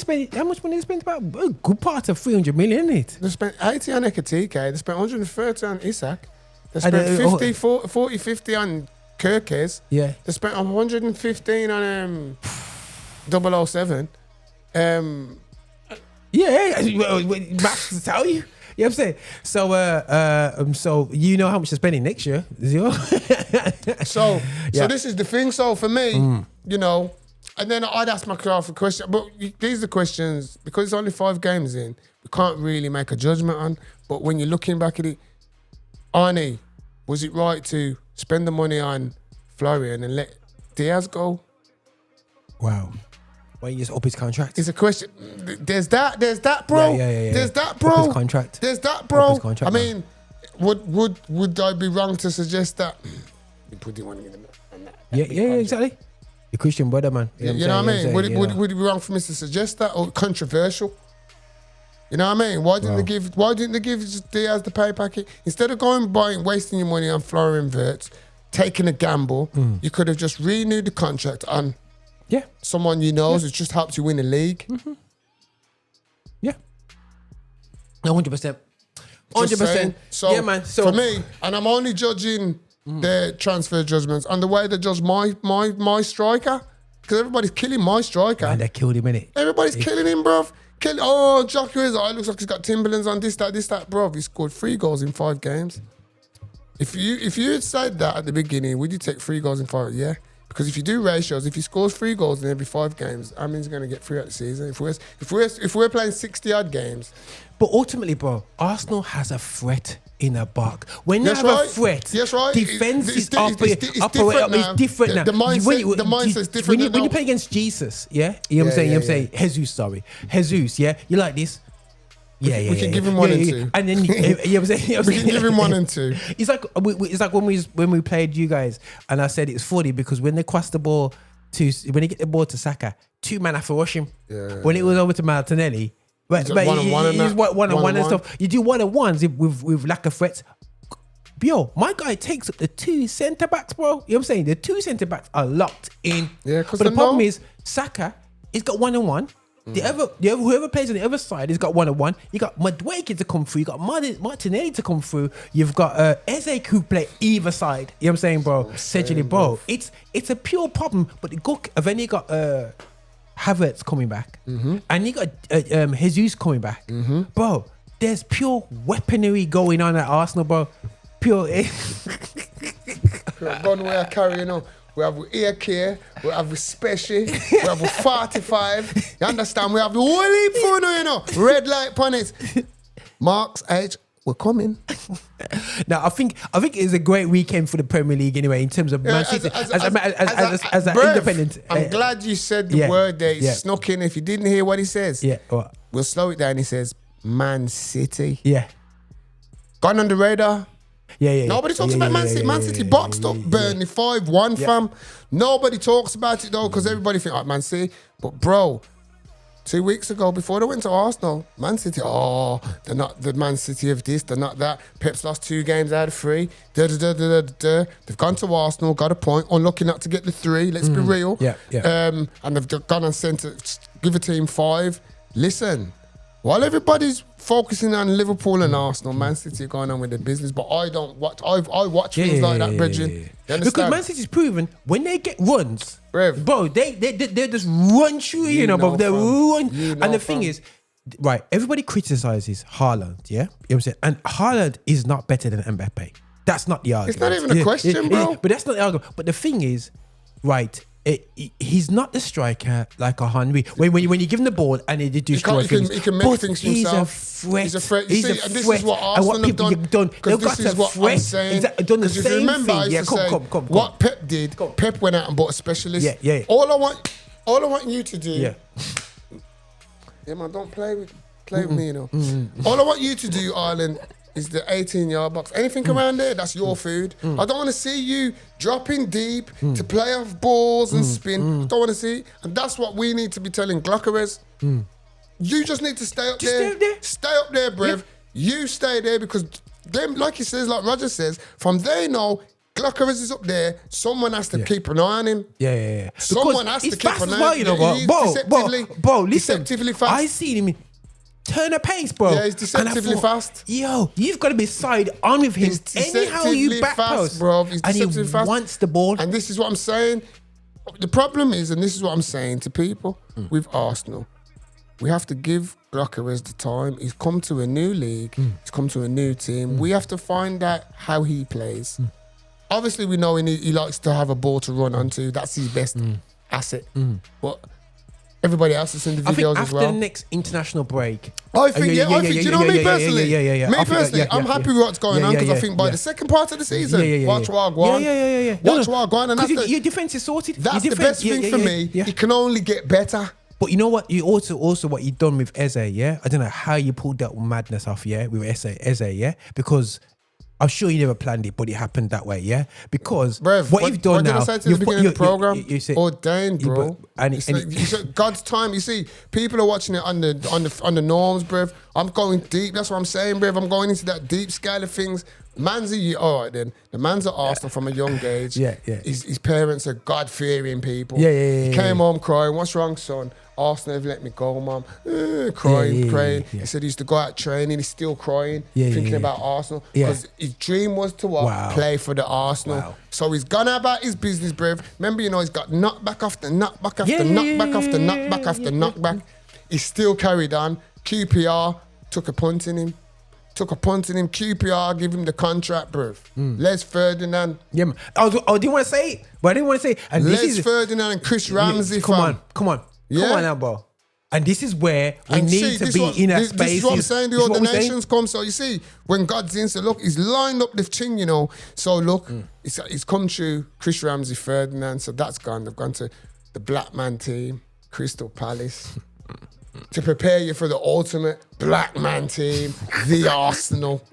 spend? About a good part of 300 million, isn't it? They spent 80 on Ekitike. They spent 130 on Isak. They spent 50 on Kirkes. Yeah. They spent 115 on 007. Maths to tell you. You know what I'm saying? So you know how much they're spending next year. So this is the thing. So for me, you know, and then I'd ask myself a question. But these are questions, because it's only 5 games in, we can't really make a judgment on. But when you're looking back at it, Arnie, was it right to spend the money on Florian and let Diaz go? Wow. Why you just up his contract? It's a question. There's that, bro. Yeah. There's that, bro. Up his contract. There's that, bro. I mean, would I be wrong to suggest that? You put the money in that. Yeah, exactly. You're Christian brother, man. You know what I mean? Would it be wrong for me to suggest that, or controversial? You know what I mean? Why didn't they give Diaz the pay packet instead of wasting your money on Florian Wirtz, taking a gamble? You could have just renewed the contract on. Yeah, someone you know who's just helped you win a league. Yeah, 100%. 100%. So yeah, man. So for me, and I'm only judging their transfer judgments on the way they judge my striker, because everybody's killing my striker. And they killed him, innit? Everybody's killing him, bruv. Jock it looks like he's got Timberlands on this, that, bruv. He scored 3 goals in 5 games. If you had said that at the beginning, would you take 3 goals in 5? Yeah. Because if you do ratios, if he scores 3 goals in every 5 games, I mean he's going to get 3 out of the season. If we're playing 60-odd games. But ultimately, bro, Arsenal has a threat in a box. When you have a threat, defense is different now. The mindset's different now. When you play against Jesus, yeah? You know what I'm saying? Jesus, yeah? You like this? Yeah. We can give him 1 and 2. And then we can give him 1 and 2. It's like when we played you guys, and I said it's funny because when they cross the ball when they get the ball to Saka, 2 men have to rush him. Yeah. When it was over to Martinelli, but he's one-on-one and stuff. You do one-on-ones with lack of threats. Yo, my guy takes up the 2 centre backs, bro. You know what I'm saying? The 2 centre backs are locked in. Yeah, but the problem is Saka, he's got 1-on-1. Whoever plays on the other side has got 1-on-1. You got Madueke to come through. You got Martinelli to come through. You've got Eze who play either side. You know what I'm saying, bro? Essentially, bro. It's a pure problem. But then you got Havertz coming back, and you got Jesus coming back, bro. There's pure weaponry going on at Arsenal, bro. Pure. gun where I carry, you know. We have with ear care, we have with special, we have with 45. You understand? We have the whole heap for you know. Red light on it. Marks, H, we're coming. Now, I think it's a great weekend for the Premier League anyway, in terms of Man City as an independent. I'm glad you said the word there. He snuck in. If you didn't hear what he says, what? We'll slow it down. He says, Man City. Yeah. Gone on the radar. Yeah. Nobody talks about Man City. Man City boxed up Burnley 5-1, fam. Nobody talks about it though, because everybody think like Man City. But bro, 2 weeks ago, before they went to Arsenal, Man City, they're not the Man City of this, they're not that. Pep's lost 2 games out of 3. They've gone to Arsenal, got a point, unlucky not to get the 3, let's be real. And they've gone and sent give a team 5. Listen, while everybody's focusing on Liverpool and Arsenal, Man City are going on with their business, but I don't watch. I watch things like that, Bridget. Because Man City's proven when they get runs, bro, they just run through, you know, but they run. And the thing is, right, everybody criticizes Haaland, yeah? You know what I'm saying? And Haaland is not better than Mbappe. That's not the argument. It's not even a question, bro. But that's not the argument. But the thing is, right, he's not the striker like a Henry. When you give him the ball and he destroys things, he can make things himself. He's a threat. You see, and this is what Arsenal have done. They've this is what I'm saying. Done the same remember, thing. I used to say, what Pep did, Pep went out and bought a specialist. Yeah. All I want you to do. Yeah, man, don't play with me, you know. All I want you to do, Ireland, is the 18-yard box. Anything around there, that's your food. I don't want to see you dropping deep to play off balls and spin. I don't want to see it. And that's what we need to be telling Glockeres. You just need to stay up there. Stay up there, Brev. Yeah. You stay there because them, like he says, like Roger says, from there, Glockeres is up there. Someone has to keep an eye on him. Yeah. Someone has to keep an eye on him. He's deceptively fast. I see him turn a pace, bro. Yeah, he's deceptively fast. Yo, you've got to be side on with him. Anyhow you back post, bro. He's deceptively fast. Wants the ball. And this is what I'm saying. The problem is, and this is what I'm saying to people with Arsenal, we have to give Glockeres the time. He's come to a new league. He's come to a new team. We have to find out how he plays. Obviously, we know he likes to have a ball to run onto. That's his best asset. But everybody else is in the videos as well. After the next international break, I think, do you know me personally? Me personally, I'm happy with what's going on because I think by the second part of the season, watch Wagwan. Watch Wagwan. And your defense is sorted. That's the best thing for me. It can only get better. But you know what? You also what you done with Eze, yeah? I don't know how you pulled that madness off, yeah, with Eze, yeah? Because I'm sure you never planned it, but it happened that way, yeah? Because what you've done now... What did I say to the beginning of the program? You said, ordained, bro. God's time. You see, people are watching it on the norms, bruv. I'm going deep. That's what I'm saying, bruv. I'm going into that deep scale of things. All right then. The man's at Arsenal from a young age. Yeah. His parents are God-fearing people. Yeah. He came home crying. What's wrong, son? Arsenal have let me go, mum. Crying, praying. He said he used to go out training. He's still crying, thinking about Arsenal. Because his dream was to play for the Arsenal. Wow. So he's gone about his business, bruv. Remember, he's got knockback after knockback after knockback after knockback after knockback. He still carried on. QPR took a punt in him. QPR give him the contract, bruv. Les Ferdinand. Yeah, man. I didn't want to say it, but I didn't want to say it. And Les Ferdinand and Chris Ramsey. Come on. Come on now, bro. And this is where we need to be in a space. This is what I'm saying. The ordinations come. So you see, when God's in, so look, he's lined up the thing, So look, it's come through Chris Ramsey, Ferdinand. So that's gone. They've gone to the Black Man team, Crystal Palace. To prepare you for the ultimate Black Man team, the Arsenal.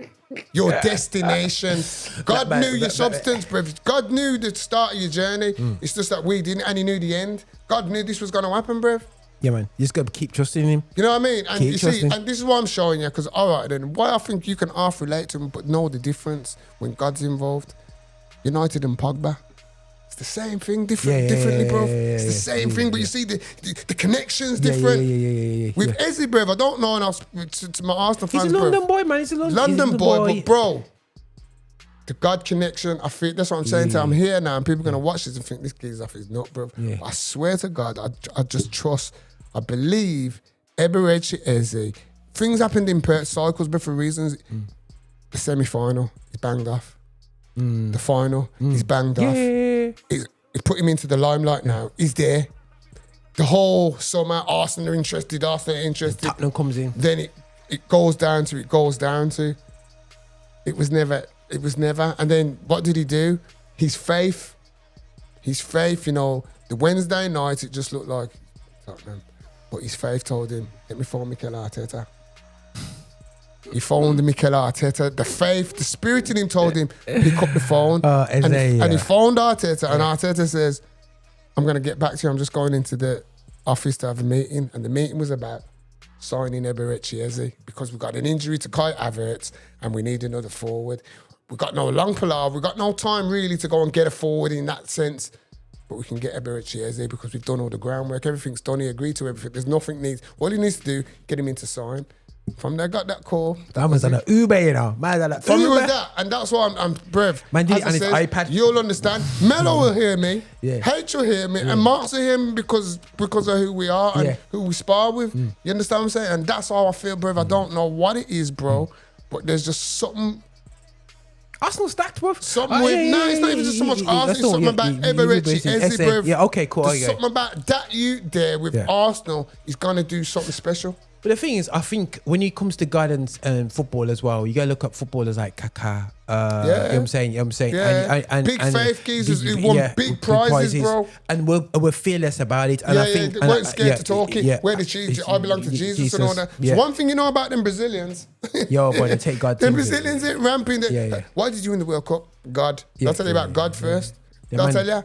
Your destination. God knew your substance, bruv. God knew the start of your journey. It's just that we didn't, and he knew the end. God knew this was going to happen, bruv. Yeah, man. You just got to keep trusting him. You know what I mean? And you see, and this is what I'm showing you, because all right then, why I think you can half relate to him, but know the difference when God's involved. United and Pogba. It's the same thing, differently, bro. It's the same thing, but you see the connection's different. With Eze, bruv, I don't know enough to my Arsenal fans, He's a London boy, man. He's a London boy, but bro, the God connection, I feel, that's what I'm saying to you. I'm here now and people are going to watch this and think this kid's off his nut, bro. I swear to God, I just trust, I believe Eberechi Eze. Things happened in cycles, but for reasons. The semi-final, he's banged off. the final. He's banged off. He's put him into the limelight now. He's there. The whole summer, Arsenal are interested. Tottenham comes in. Then it goes down to. It was never. And then what did he do? His faith, you know, the Wednesday night, it just looked like Tottenham. But his faith told him, let me phone Mikel Arteta. He phoned Mikel Arteta. The faith, the spirit in him told him, pick up the phone. And he phoned Arteta, and Arteta says, I'm going to get back to you. I'm just going into the office to have a meeting. And the meeting was about signing Eberechi because we've got an injury to Kai Havertz and we need another forward. We've got no long palaver. We've got no time really to go and get a forward in that sense. But we can get Eberechi because we've done all the groundwork. Everything's done. He agreed to everything. There's nothing needs. All he needs to do, get him in to sign. From there, got that call. That was on an Uber, you know. Man, that from Uber. That, and that's why I'm brave. Man, did it on his iPad. You'll understand. Melo will hear me. H will hear me. And Marks will hear me because of who we are and who we spar with. You understand what I'm saying? And that's how I feel, brave. I don't know what it is, bro. But there's just something. Arsenal stacked, bro. It's not even just so much Arsenal. It's something about Eberechi, Eze, bro. Yeah, okay, cool. There's something about that you there with Arsenal is going to do something special. But the thing is, I think when it comes to guidance and football as well, you gotta look at footballers like Kaká. You know what I'm saying? Yeah. And big faith geezers who won big prizes, bro. And we're fearless about it. And I think they weren't scared to talk it. Where the cheese? I belong to Jesus and all that. So one thing you know about them Brazilians. Yo, boy, they take God. Them Brazilians ain't ramping. Why did you win the World Cup? God. I'll tell you about God first. I'll tell you.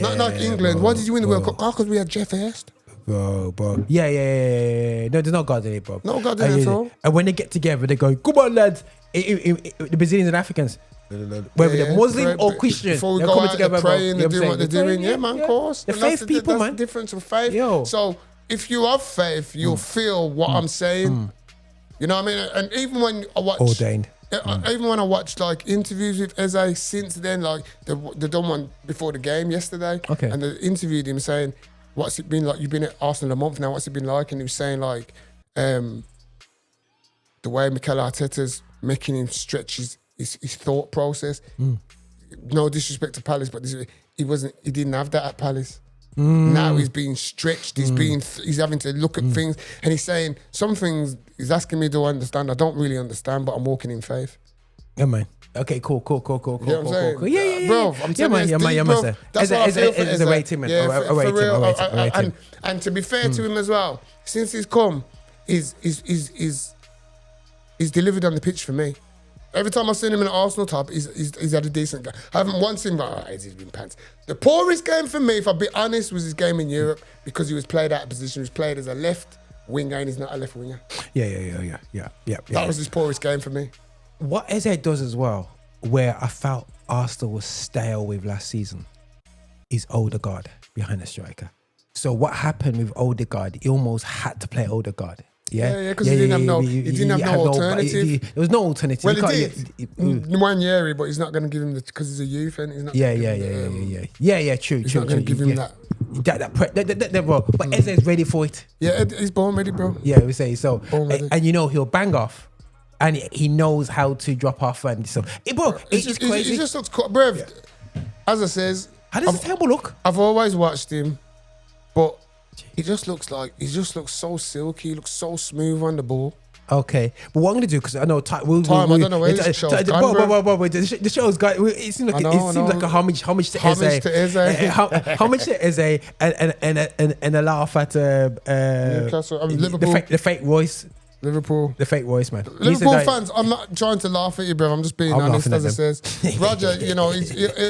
Not like England. Why did you win the World Cup? Oh, because we had Jeff Hurst. Bro. Yeah. No, there's no God in it, bro. No God in it at all. And when they get together, they go, come on, lads. The Brazilians and Africans, whether they're Muslim or Christian, before we they're go coming out together, and praying and doing what they're doing. Yeah, man, of course. The faith people, man. That's the difference with faith. Yo. So if you have faith, you'll feel what I'm saying. You know what I mean? And even when I watch... Ordained. Even when I watched like interviews with Eze since then, like they done one before the game yesterday. Okay. And they interviewed him saying, what's it been like? You've been at Arsenal a month now. What's it been like? And he was saying like, the way Mikel Arteta's making him stretch his thought process. No disrespect to Palace, but he didn't have that at Palace. Now he's being stretched. He's having to look at things, and he's saying some things. He's asking me, do I understand? I don't really understand, but I'm walking in faith. Yeah, man. Okay, cool. You know what I'm saying? Yeah. Bro, I'm telling you, bro. That's what I feel for It's a rating, man. A rating. And to be fair to him as well, since he's come, he's delivered on the pitch for me. Every time I've seen him in an Arsenal top, he's had a decent game. I haven't once seen him, he's been pants. The poorest game for me, if I'll be honest, was his game in Europe because he was played out of position. He was played as a left winger and he's not a left winger. Yeah. That was his poorest game for me. What Eze does as well, where I felt Arsenal was stale with last season, is Odegaard behind the striker. So what happened with Odegaard, he almost had to play Odegaard. Yeah, because he didn't have no alternative. There was no alternative. Well, he did. Nwaneri, but he's not going to give him because he's a youth and he's not. True. He's not going to give him that. That bro. But Eze's ready for it. Yeah, he's born ready, bro. Yeah, we say so. And you know he'll bang off, and he knows how to drop off, and so. It's crazy. He just looks brave. Yeah. As I says, how does the table look? I've always watched him, but. He just looks so silky. He looks so smooth on the ball. Okay, but what I'm gonna do, because I know I don't know where this show's gone, the show's got. It seems like a homage to Eze. Homage to Eze, and a laugh at Newcastle, Liverpool, the fake voice. Liverpool. The fake voice, man. Liverpool fans, I'm not trying to laugh at you, bro. I'm just being honest, as it says. Roger,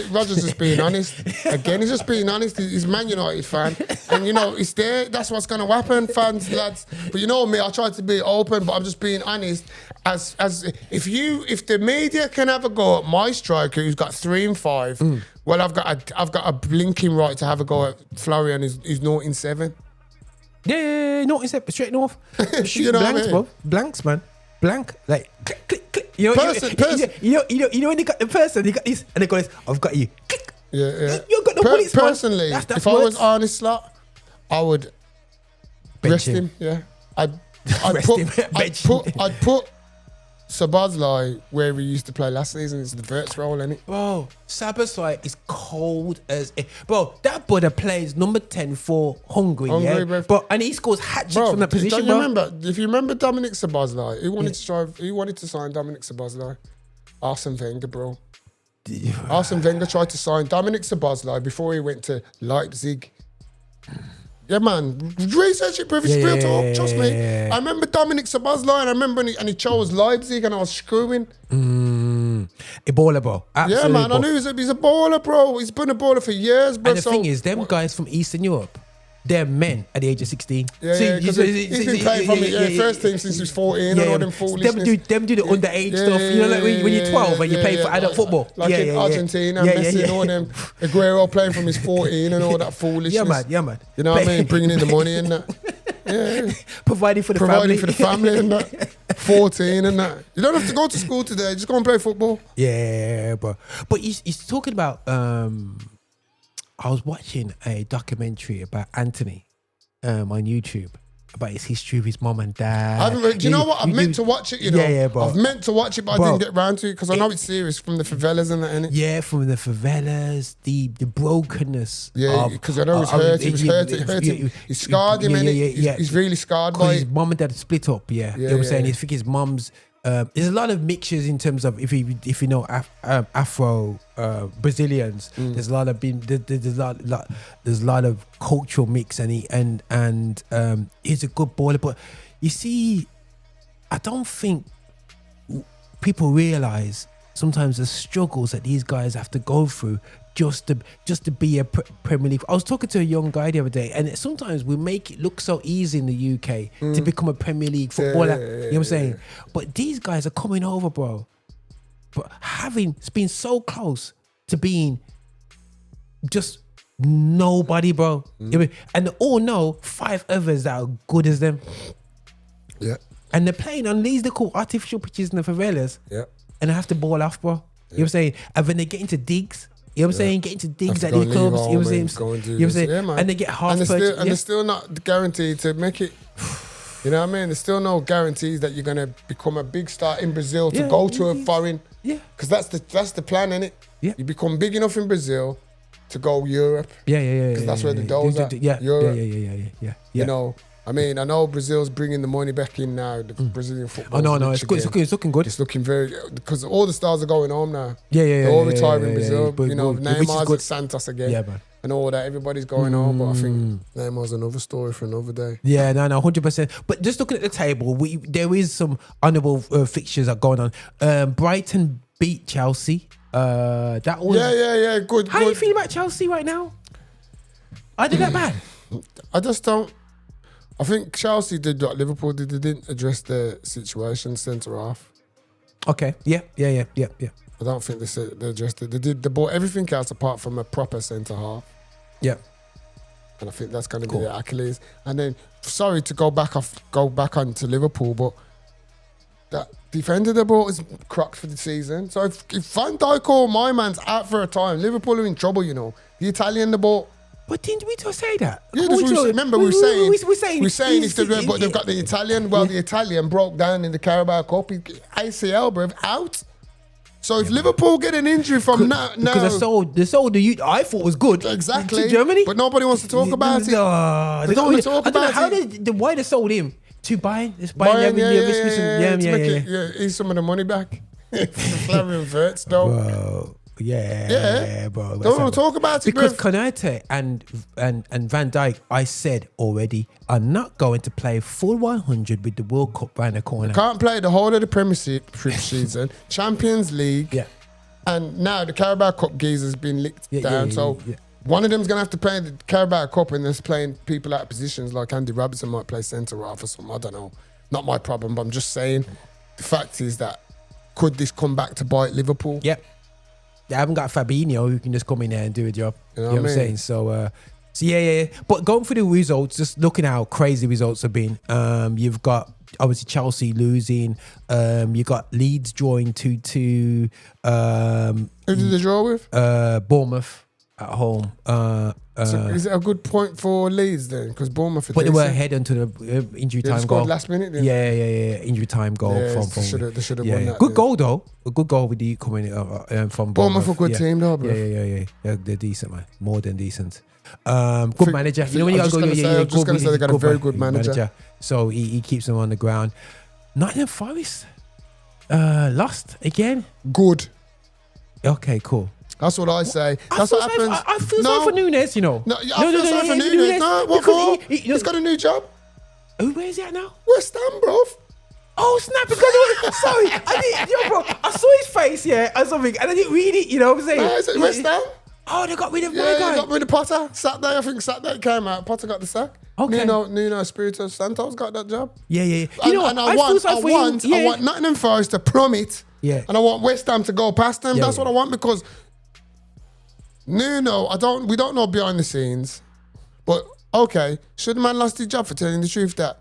Roger's just being honest. Again, he's just being honest. He's a Man United fan. And, he's there. That's what's going to happen, fans, lads. But you know me, I try to be open, but I'm just being honest. As if the media can have a go at my striker who's got 3 and 5, well, I've got a blinking right to have a go at Florian who's 0-7. Yeah, not straight north. Shoot blanks, I mean? Bro. Blanks, man. Blank, like click. You know when they got the person, they got this, and they got this. I've got you. Click. Yeah. You got the bullets, personally, that's if I was Arne Slot, I would rest him. Yeah, I'd put Szoboszlai, where we used to play last season, is the Wirtz role, isn't it? Bro, Szoboszlai is cold as... Bro, that brother plays number 10 for Hungary, yeah? Bro. But, and he scores hat-tricks from that position, bro. If you remember Dominic Szoboszlai, he wanted to sign Dominic Szoboszlai. Arsène Wenger, bro. Arsène Wenger tried to sign Dominic Szoboszlai before he went to Leipzig. Yeah, man. Research it, bro. It's real talk. Trust me. I remember Dominic Szoboszlai, and I remember and he chose Leipzig, and I was screwing. A baller, bro. Absolutely, yeah, man. I knew he's a baller, bro. He's been a baller for years, bro. And the thing is, them guys from Eastern Europe, they're men at the age of 16. Yeah, because he's been playing from the first team since he was 14 and all them foolishness. Them do the underage stuff. You know, like when you're 12 and you play for adult football. Like in Argentina, Messi and all them. Aguero playing from his 14 and all that foolishness. Yeah, man. You know what I mean? Bringing in the money and that. Yeah. Providing for the family and that. 14 and that. You don't have to go to school today. Just go and play football. Yeah, bro. But he's talking about... I was watching a documentary about Anthony on YouTube about his history with his mom and dad. Do you know what? I've meant to watch it, you know. Yeah, bro. I've meant to watch it, but I didn't get round to it because I know it's serious from the favelas and that, innit? Yeah, from the favelas, the brokenness. Yeah, because I know he was hurt. He scarred him, innit? He's really scarred by it. His mom and dad split up, yeah. You know what I'm saying? I think his mom's... there's a lot of mixtures in terms of if you know Afro Brazilians. There's a lot of there's a lot of cultural mix, and he's a good baller. But you see, I don't think people realize sometimes the struggles that these guys have to go through just to be a Premier League. I was talking to a young guy the other day, and sometimes we make it look so easy in the UK to become a Premier League footballer. You know what I'm saying? But these guys are coming over, bro. But having been so close to being just nobody, bro. And they all know 5 others that are good as them. Yeah. And they're playing on these little artificial pitches in the favelas. Yeah. And they have to ball off, bro. You know what I'm saying? And when they get into digs, you know what I'm saying? Get into digs at these clubs. You know what I'm saying? Yeah, man. And they get half and they're still not guaranteed to make it. You know what I mean? There's still no guarantees that you're gonna become a big star in Brazil to go to a foreign. Yeah. Because that's the plan, innit? Yeah. You become big enough in Brazil to go Europe. Yeah. Because that's where the doll's at. Europe. Yeah. You know. I mean, I know Brazil's bringing the money back in now. The Brazilian football. Oh no, it's good. It's looking good. It's looking very because all the stars are going home now. Yeah. They're all retiring Brazil. But you know, Neymar's at Santos again. Yeah, man. And all that. Everybody's going home, but I think Neymar's another story for another day. Yeah, no, 100%. But just looking at the table, there is some honourable fixtures that are going on. Brighton beat Chelsea. That was yeah. Good. How do you feel about Chelsea right now? I did that bad. I just don't. I think Chelsea did what Liverpool did. They didn't address the situation centre half. Okay. Yeah. I don't think they addressed it. They bought everything else apart from a proper centre half. Yeah. And I think that's going to be the Achilles. And then, sorry to go back on to Liverpool, but that defender they bought is cracked for the season. So if Van Dijk or my man's out for a time, Liverpool are in trouble, you know. The Italian they bought. But didn't we just say that? Yeah, remember we were saying if they've got the Italian. Well, the Italian broke down in the Carabao Cup. ACL, bro, out. So if Liverpool get an injury from now, because they sold the youth, I thought was good. Exactly. To Germany, but nobody wants to talk about it. They don't want to talk about it. Why they sold him to Bayern? It's Bayern. Yeah. He's some of the money back. Florian Wirtz, though. Bro. Yeah, bro. Don't want to talk about it, because Konate and Van Dijk, I said already, are not going to play full 100 with the World Cup round the corner. Can't play the whole of the Premiership season, Champions League, and now the Carabao Cup geezer's been licked down. So one of them's gonna have to play the Carabao Cup, and there's playing people out of positions like Andy Robertson might play centre half or something. I don't know. Not my problem, but I'm just saying. The fact is that could this come back to bite Liverpool? Yep. They haven't got Fabinho who can just come in there and do a job. You know what I'm saying? So yeah. But going through the results, just looking at how crazy results have been. You've got obviously Chelsea losing. You got Leeds drawing 2-2. Who did they draw with? Bournemouth at home. So is it a good point for Leeds then? Because Bournemouth. But they were ahead until the injury time goal. Last minute. Then. Yeah. Injury time goal from. They should have won that. Good goal though. A good goal with the coming from Bournemouth. A good team though, bro. Yeah. They're decent, man. More than decent. Good manager. You know when you gotta go. I'm just gonna say they got a very good manager. So he keeps them on the ground. Nottingham Forest lost again. Good. Okay, cool. That's what I say. That's what happens. I feel sorry for Nunes, you know. No, I feel sorry for Nunes. No, what for? He's got a new job. Where is he at now? West Ham, bro. Oh, snap. Sorry. I saw his face, or something, and I didn't read it, you know what I'm saying? No, is it West Ham? Oh, they got rid of my guy. guy. They got rid of Potter. Saturday, I think Saturday came out. Potter got the sack. Okay. Nuno Espirito Santos got that job. Yeah. You know, I want Nottingham Forest to plummet. Yeah. And I want West Ham to go past them. Yeah, That's what I want because Nuno, we don't know behind the scenes. But okay, should the man lost his job for telling the truth that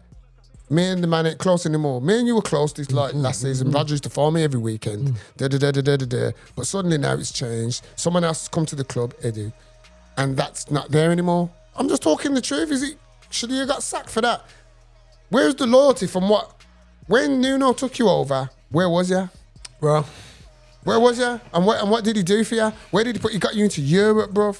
me and the man ain't close anymore. Me and you were close this last season. Roger used to phone me every weekend. But suddenly now it's changed. Someone else has come to the club, Edu, and that's not there anymore. I'm just talking the truth. Should he have got sacked for that? Where's the loyalty from what? When Nuno took you over, where was you? Bro. Where was you? And what did he do for you? Where did he put? He got you into Europe, bro.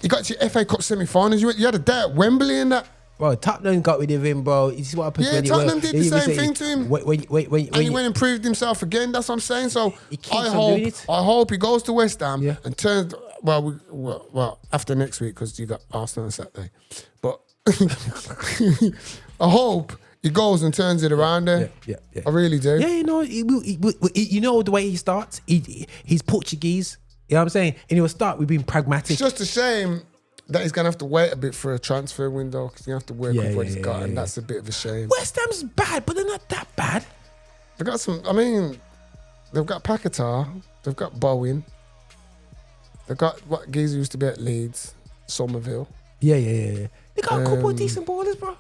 He got you FA Cup semi-finals. You had a day at Wembley and that. Bro, Tottenham got rid of him, bro. This is what happened. Yeah, Tottenham did the same thing to him. And he went and proved himself again. That's what I'm saying. So I hope he goes to West Ham and turns. Well, after next week because you got Arsenal on Saturday. But I hope he goes and turns it around there. Yeah. I really do. Yeah, you know the way he starts. He's Portuguese. You know what I'm saying? And he'll start with being pragmatic. It's just a shame that he's going to have to wait a bit for a transfer window because you have to work with what he's got, and that's a bit of a shame. West Ham's bad, but they're not that bad. They've got they've got Paquetá, they've got Bowen, they've got what Geezer used to be at Leeds, Somerville. Yeah. They got a couple of decent ballers, bro.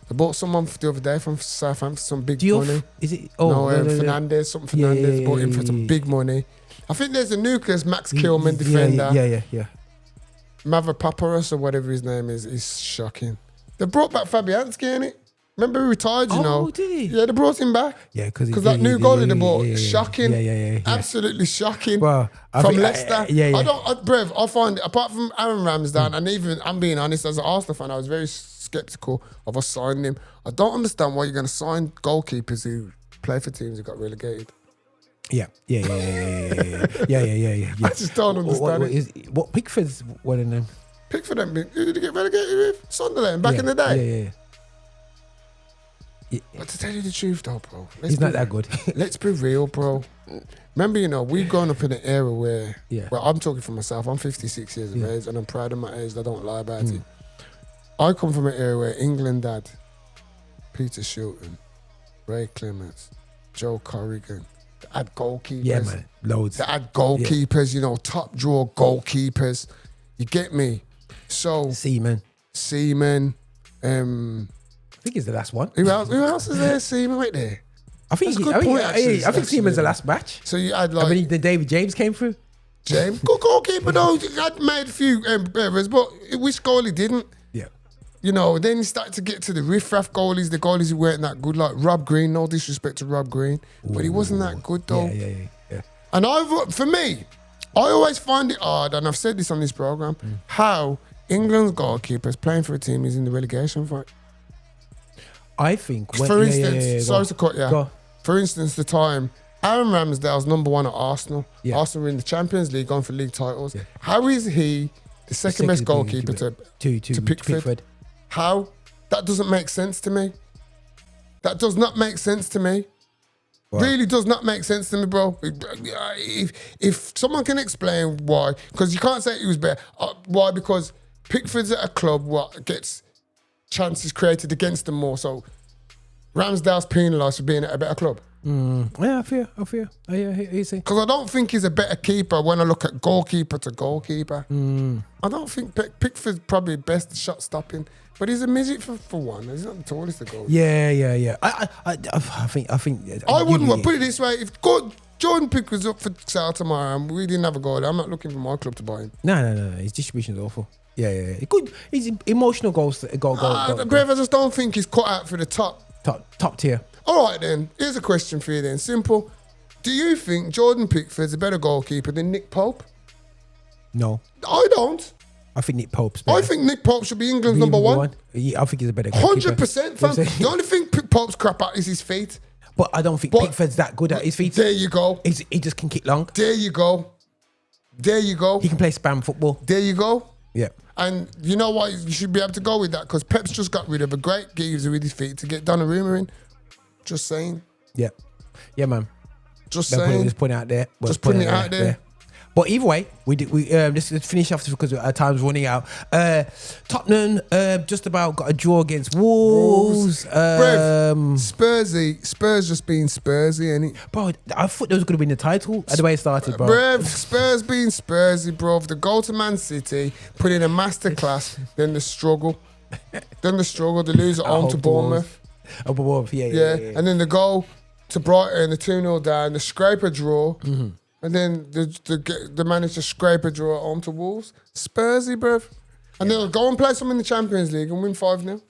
They bought someone the other day from Southampton, some big money. Is it? Fernandes, Fernandes bought him for some big money. I think there's a nucleus Max Kilman defender. Yeah. Mavropaparas or whatever his name is shocking. They brought back Fabianski, innit? Remember he retired, you know? Oh, did he? Yeah, they brought him back. Yeah, because that new goalie they bought, shocking. Yeah. Absolutely shocking. Well, from Leicester. I find it, apart from Aaron Ramsdale, and even, I'm being honest, as an Arsenal fan, I was very sceptical of us signing him. I don't understand why you're going to sign goalkeepers who play for teams who got relegated. Yeah. I just don't understand it. What Pickford's one of them? Pickford, who did he get relegated with? Sunderland, back in the day. Yeah. But to tell you the truth though, bro. He's not that good. Let's be real, bro. Remember, we've grown up in an era where, well, I'm talking for myself, I'm 56 years of age and I'm proud of my age, I don't lie about it. I come from an era where England had Peter Shilton, Ray Clements, Joe Corrigan. They had goalkeepers. Yeah, man. Loads. They had goalkeepers, top drawer goalkeepers. You get me? So Seaman. I think he's the last one. Who else is there? Seaman right there. I think Seaman's the last match. So you had the David James came through. James, good goalkeeper though. I'd made a few errors, but which goalie didn't? Yeah. Then you start to get to the riff-raff goalies, the goalies who weren't that good, like Rob Green. No disrespect to Rob Green, but he wasn't that good though. Yeah. And for me, I always find it hard, and I've said this on this program, how England's goalkeeper is playing for a team who's in the relegation fight. I think, for instance, sorry to cut you. For instance, the time Aaron Ramsdale's number one at Arsenal. Yeah. Arsenal were in the Champions League, going for league titles. Yeah. How is he the second best goalkeeper to Pickford? How? That doesn't make sense to me. That does not make sense to me. Wow. Really does not make sense to me, bro. If someone can explain why, because you can't say he was better. Why? Because Pickford's at a club what gets chances created against them more. So Ramsdale's penalised for being at a better club. Yeah, I fear. You see. Because I don't think he's a better keeper when I look at goalkeeper to goalkeeper. I don't think Pickford's probably best shot stopping, but he's a midget for one. He's not the tallest of goals. Yeah. I think. I wouldn't put it this way: if Jordan Pickford's up for sale tomorrow and we didn't have a goal, I'm not looking for my club to buy him. No. His distribution's awful. Yeah. Good. He's emotional goals. Goal. Brev, I just don't think he's cut out for the top tier. All right, then. Here's a question for you then. Simple. Do you think Jordan Pickford's a better goalkeeper than Nick Pope? No. I don't. I think Nick Pope's better. I think Nick Pope should be England's number one. Yeah, I think he's a better goalkeeper. 100%, fam. The only thing Pope's crap at is his feet. But I don't think Pickford's that good at his feet. There you go. He just can kick long. There you go. He can play spam football. There you go. Yeah. And you know what? You should be able to go with that because Pep's just got rid of a great geezer with his feet to get Donnarumma in. Just saying. Yeah. Yeah, man. Just saying. Just putting it out there. Just putting it out there. But either way, let's finish off because our time's running out. Tottenham just about got a draw against Wolves. Spurs just being Spursy, ain't it? Bro, I thought they was going to win the title the way it started, bro. Spurs being Spursy, bro. The goal to Man City, put in a masterclass, then the struggle. They lose at home to Bournemouth. Yeah. And then the goal to Brighton, the 2-0 down, the scraper draw. Mm-hmm. And then the managed to scrape a draw at home to Wolves. Spursy, bruv. And they'll go and play some in the Champions League and win 5-0.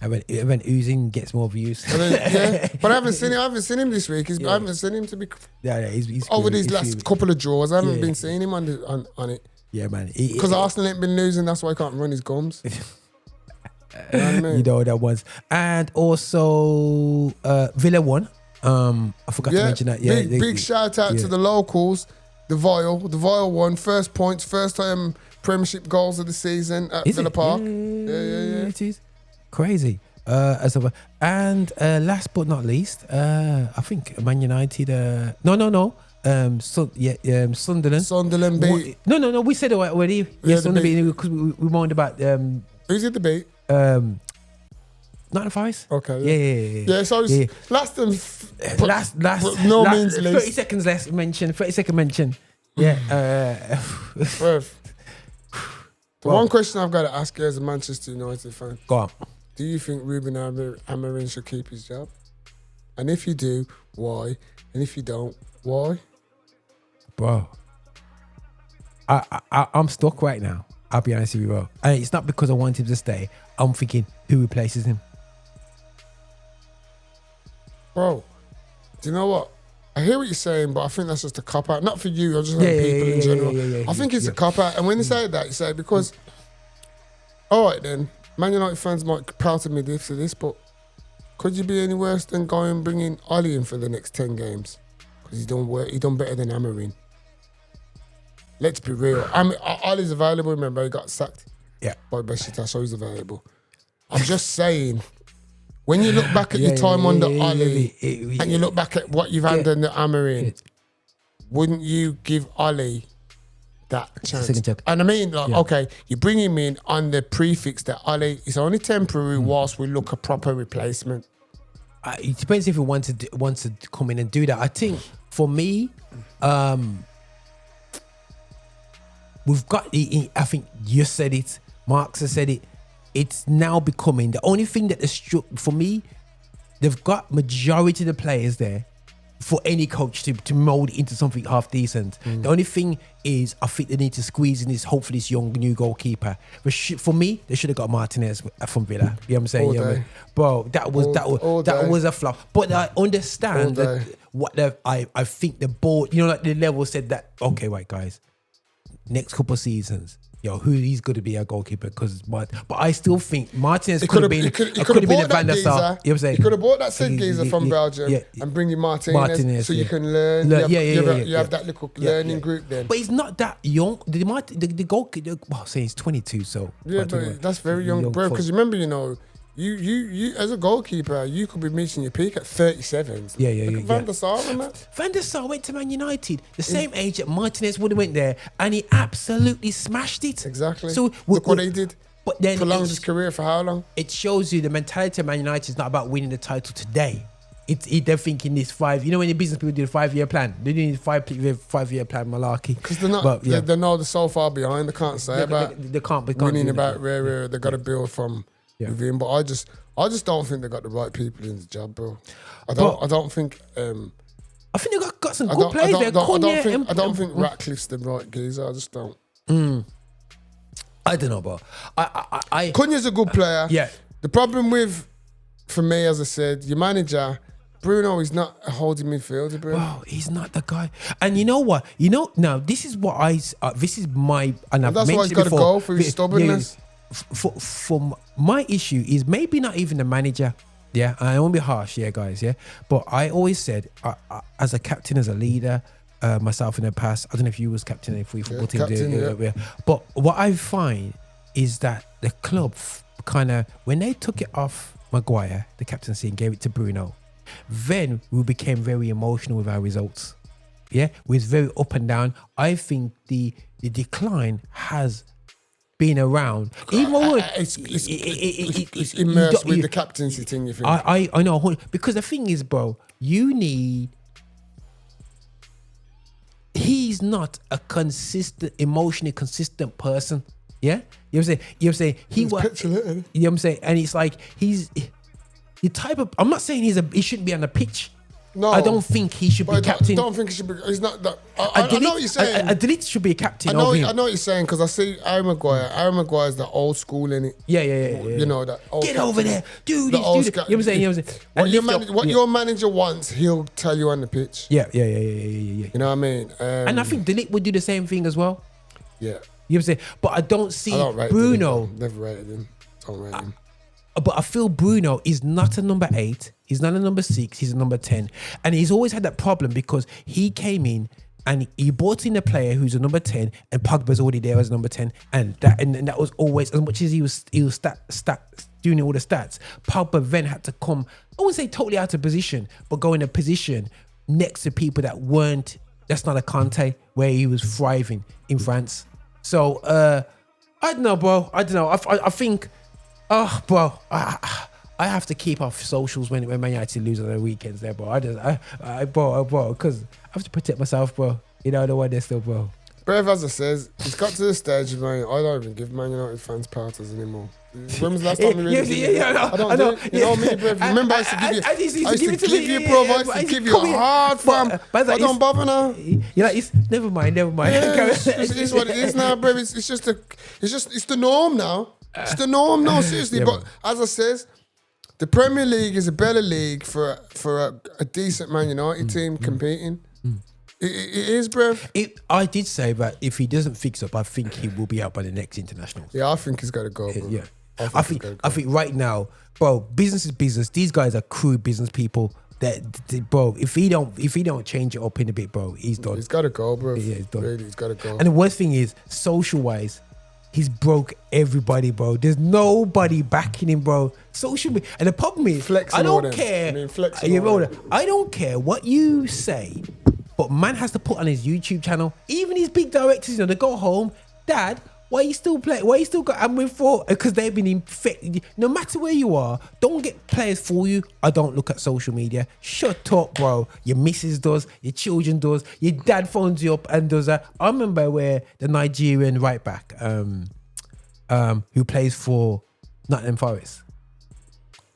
And when Uzin gets more views. But I haven't seen him this week. I haven't seen him to be... He's over these last couple of draws. I haven't been seeing him on it. Yeah, man. Because Arsenal ain't been losing, that's why he can't run his gums. You know what I mean? You know what that was. And also, Villa won. I forgot to mention that. Yeah, big shout out to the locals. The Vile won first points, first time Premiership goals of the season at Villa Park. Yeah. It is crazy. And last but not least, I think Man United. No. Sunderland. Sunderland beat. No. We said it already. Yeah, Sunderland beat because we moaned about. Who's did the beat? Not the Forest. Okay. Yeah. So last and means least. 30 seconds less mention. 30-second mention. Yeah. One question I've got to ask you as a Manchester United fan. Go on. Do you think Ruben Amorim should keep his job? And if you do, why? And if you don't, why? Bro, I'm stuck right now. I'll be honest with you, bro. And it's not because I want him to stay. I'm thinking who replaces him. Bro, do you know what? I hear what you're saying, but I think that's just a cop-out. Not for you, I'm just saying people in general. I think it's a cop-out. And when you say that, you say because, all right then, Man United fans might pout at me for this, but could you be any worse than going and bringing Ollie in for the next 10 games? Because he done better than Amorim. Let's be real. Ollie's available, remember, he got sacked by Besiktas, so he's available. I'm just saying, when you look back at your time under Ollie and you look back at what you've had under Amorim, wouldn't you give Ollie that chance? And I mean, okay, you bring him in on the prefix that Ollie is only temporary whilst we look a proper replacement. It depends if he wants to come in and do that. I think for me, we've got. I think you said it. Marx has said it. It's now becoming the only thing that is for me. They've got majority of the players there for any coach to mold into something half decent. The only thing is, I think they need to squeeze in hopefully this young new goalkeeper. But for me, they should have got Martinez from Villa. You know what I'm saying? Yeah, bro, that was a flop. But I understand I think the board, like the level said that, okay, right, guys, next couple of seasons, he's going to be our goalkeeper but I still think Martinez could have been a Van der Sar. You know what I'm saying? He could have bought that Sid geezer from Belgium and bring in Martinez so you can learn. You have that little learning group then. But he's not that young. The goalkeeper, saying he's 22, so. Yeah, but that's very young, bro. Because remember, you as a goalkeeper, you could be reaching your peak at 37. Van der Sar and that. Van der Sar went to Man United, the same age that Martinez would have went there, and he absolutely smashed it. Exactly. So look what he did. But then prolonged his career for how long? It shows you the mentality of Man United is not about winning the title today. They're thinking this 5. When the business people do the 5-year plan, they do the 5-year plan malarkey. Because they're not. They know they're so far behind. They can't say they can't winning about rare. They got to build from. Within, but I just don't think they got the right people in the job, bro. I don't think. I think they got some good players there. I don't think Ratcliffe's the right geezer. I just don't. I don't know, bro. Cunha's a good player. Yeah. The problem for me, as I said, your manager, Bruno, is not a holding midfielder, bro. Bro, he's not the guy. And you know what? Now this is what this is my, and I've that's why mentioned he's it got to before. go for his stubbornness. For my issue is maybe not even the manager. Yeah, I won't be harsh, yeah, guys, yeah. But I always said, as a captain, as a leader, myself in the past, I don't know if you was captain if we football team captain, yeah. But what I find is that the club kind of, when they took it off Maguire, the captaincy, and gave it to Bruno, then we became very emotional with our results. Yeah, we was very up and down. I think the decline has been around. Even though it's immersed with the captaincy thing, you think? I know, because the thing is, bro, he's not a emotionally consistent person. Yeah? You know what I'm saying? You know what I'm saying? And it's like he's the type of, I'm not saying he shouldn't be on the pitch. No, I don't think he should be captain. I don't think he should be. He's not that. I know what you're saying. A delete should be a captain. I know what you're saying, because I see Harry Maguire. Harry Maguire's the old school, innit? Yeah. You know that. Old Get captain. over there, do The this. old Do this. You know what I'm saying? What your manager wants, he'll tell you on the pitch. Yeah. You know what I mean? And I think Delete would do the same thing as well. Yeah. You know what I'm saying? But I don't see Bruno. Never rated him. Don't rate him. But I feel Bruno is not a number 8. He's not a number 6. He's a number 10. And he's always had that problem because he came in and he brought in a player who's a number 10, and Pogba's already there as number 10. And that was always, as much as he was doing all the stats, Pogba then had to come, I wouldn't say totally out of position, but go in a position next to people that's not a Conte, where he was thriving in France. So, I don't know, bro. I don't know. I think... Oh, bro, I have to keep off socials when Man United lose on the weekends there, bro. Bro, because I have to protect myself, bro. You know, the one there still, bro. Brev, as I says, it's got to the stage, man. I don't even give Man United fans parties anymore. When was the last time we really did it? I don't do it. You know me, Brev. Remember, I used to give you, I used to give you, bro. I used to give you a hard fam. I don't bother now. You're like, never mind. Yeah, it's what it is now, Brev. It's the norm now. It's the norm now, seriously. Yeah, but as I says, the Premier League is a better league for a decent Man United team competing. It is, bruv. I did say that if he doesn't fix up, I think he will be out by the next international. Yeah, I think he's got to go, bro. Yeah. I think right now, bro, business is business. These guys are crude business people. Bro, if he don't change it up in a bit, bro, he's done. He's got to go, bro. Yeah, he's done. Really, he's got to go. And the worst thing is, social-wise, he's broke everybody, bro. There's nobody backing him, bro. Social media. And the problem is, I don't care. I don't care what you say, but man has to put on his YouTube channel. Even these big directors, they go home, Dad, why you still play? Why you still got Amwin for? Because they've been infected. No matter where you are, don't get players for you. I don't look at social media. Shut up, bro. Your missus does, your children does, your dad phones you up and does that. I remember where the Nigerian right back, who plays for Nottingham Forest.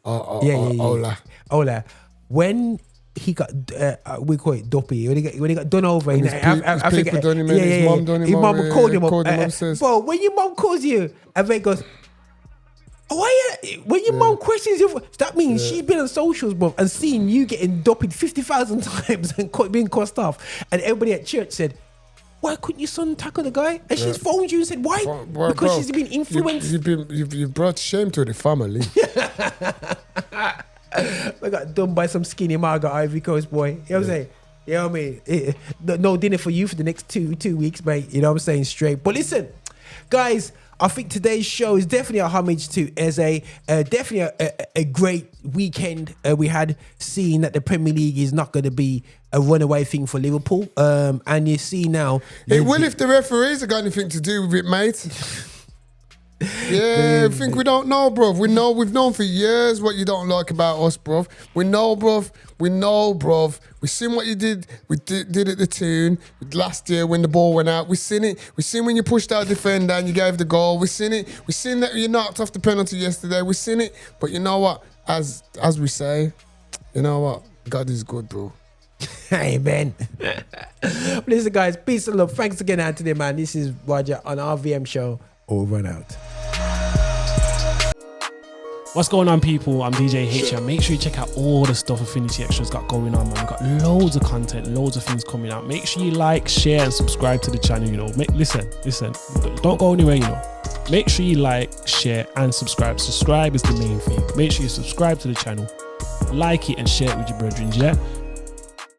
Ola. When he got, we call it Doppy. When he got done over, his mum done him. His mum called him up. Bro, when your mum calls you, and then goes, when your mum questions you, that means she's been on socials, bro, and seen you getting doppied 50,000 times and being crossed off, and everybody at church said, why couldn't your son tackle the guy? And she's phoned you and said, why? Because she's been influenced. You've brought shame to the family. I got done by some skinny Margaret Ivory Coast boy. You know what I'm saying? You know what I mean? No dinner for you for the next two weeks, mate. You know what I'm saying? Straight. But listen, guys, I think today's show is definitely a homage to Eze. Definitely a great weekend we had, seeing that the Premier League is not going to be a runaway thing for Liverpool. And you see now... It will if the referees have got anything to do with it, mate. Yeah, I think we don't know, bruv. We've known for years what you don't like about us, bruv. We know, bruv. We seen what you did. We did at the tune last year when the ball went out. We seen it. We seen when you pushed out defender and you gave the goal. We seen it. We seen that you knocked off the penalty yesterday. We seen it. But you know what? As we say, you know what? God is good, bro. Amen. Listen, guys, peace and love. Thanks again, Anthony, man. This is Roger on RVM Show. Over and out. What's going on, people? I'm DJ H here. Make sure you check out all the stuff Affinity Extra's got going on, man. We've got loads of content, loads of things coming out. Make sure you like, share, and subscribe to the channel, you know. Listen. Don't go anywhere, you know. Make sure you like, share, and subscribe. Subscribe is the main thing. Make sure you subscribe to the channel, like it, and share it with your brethren, yeah?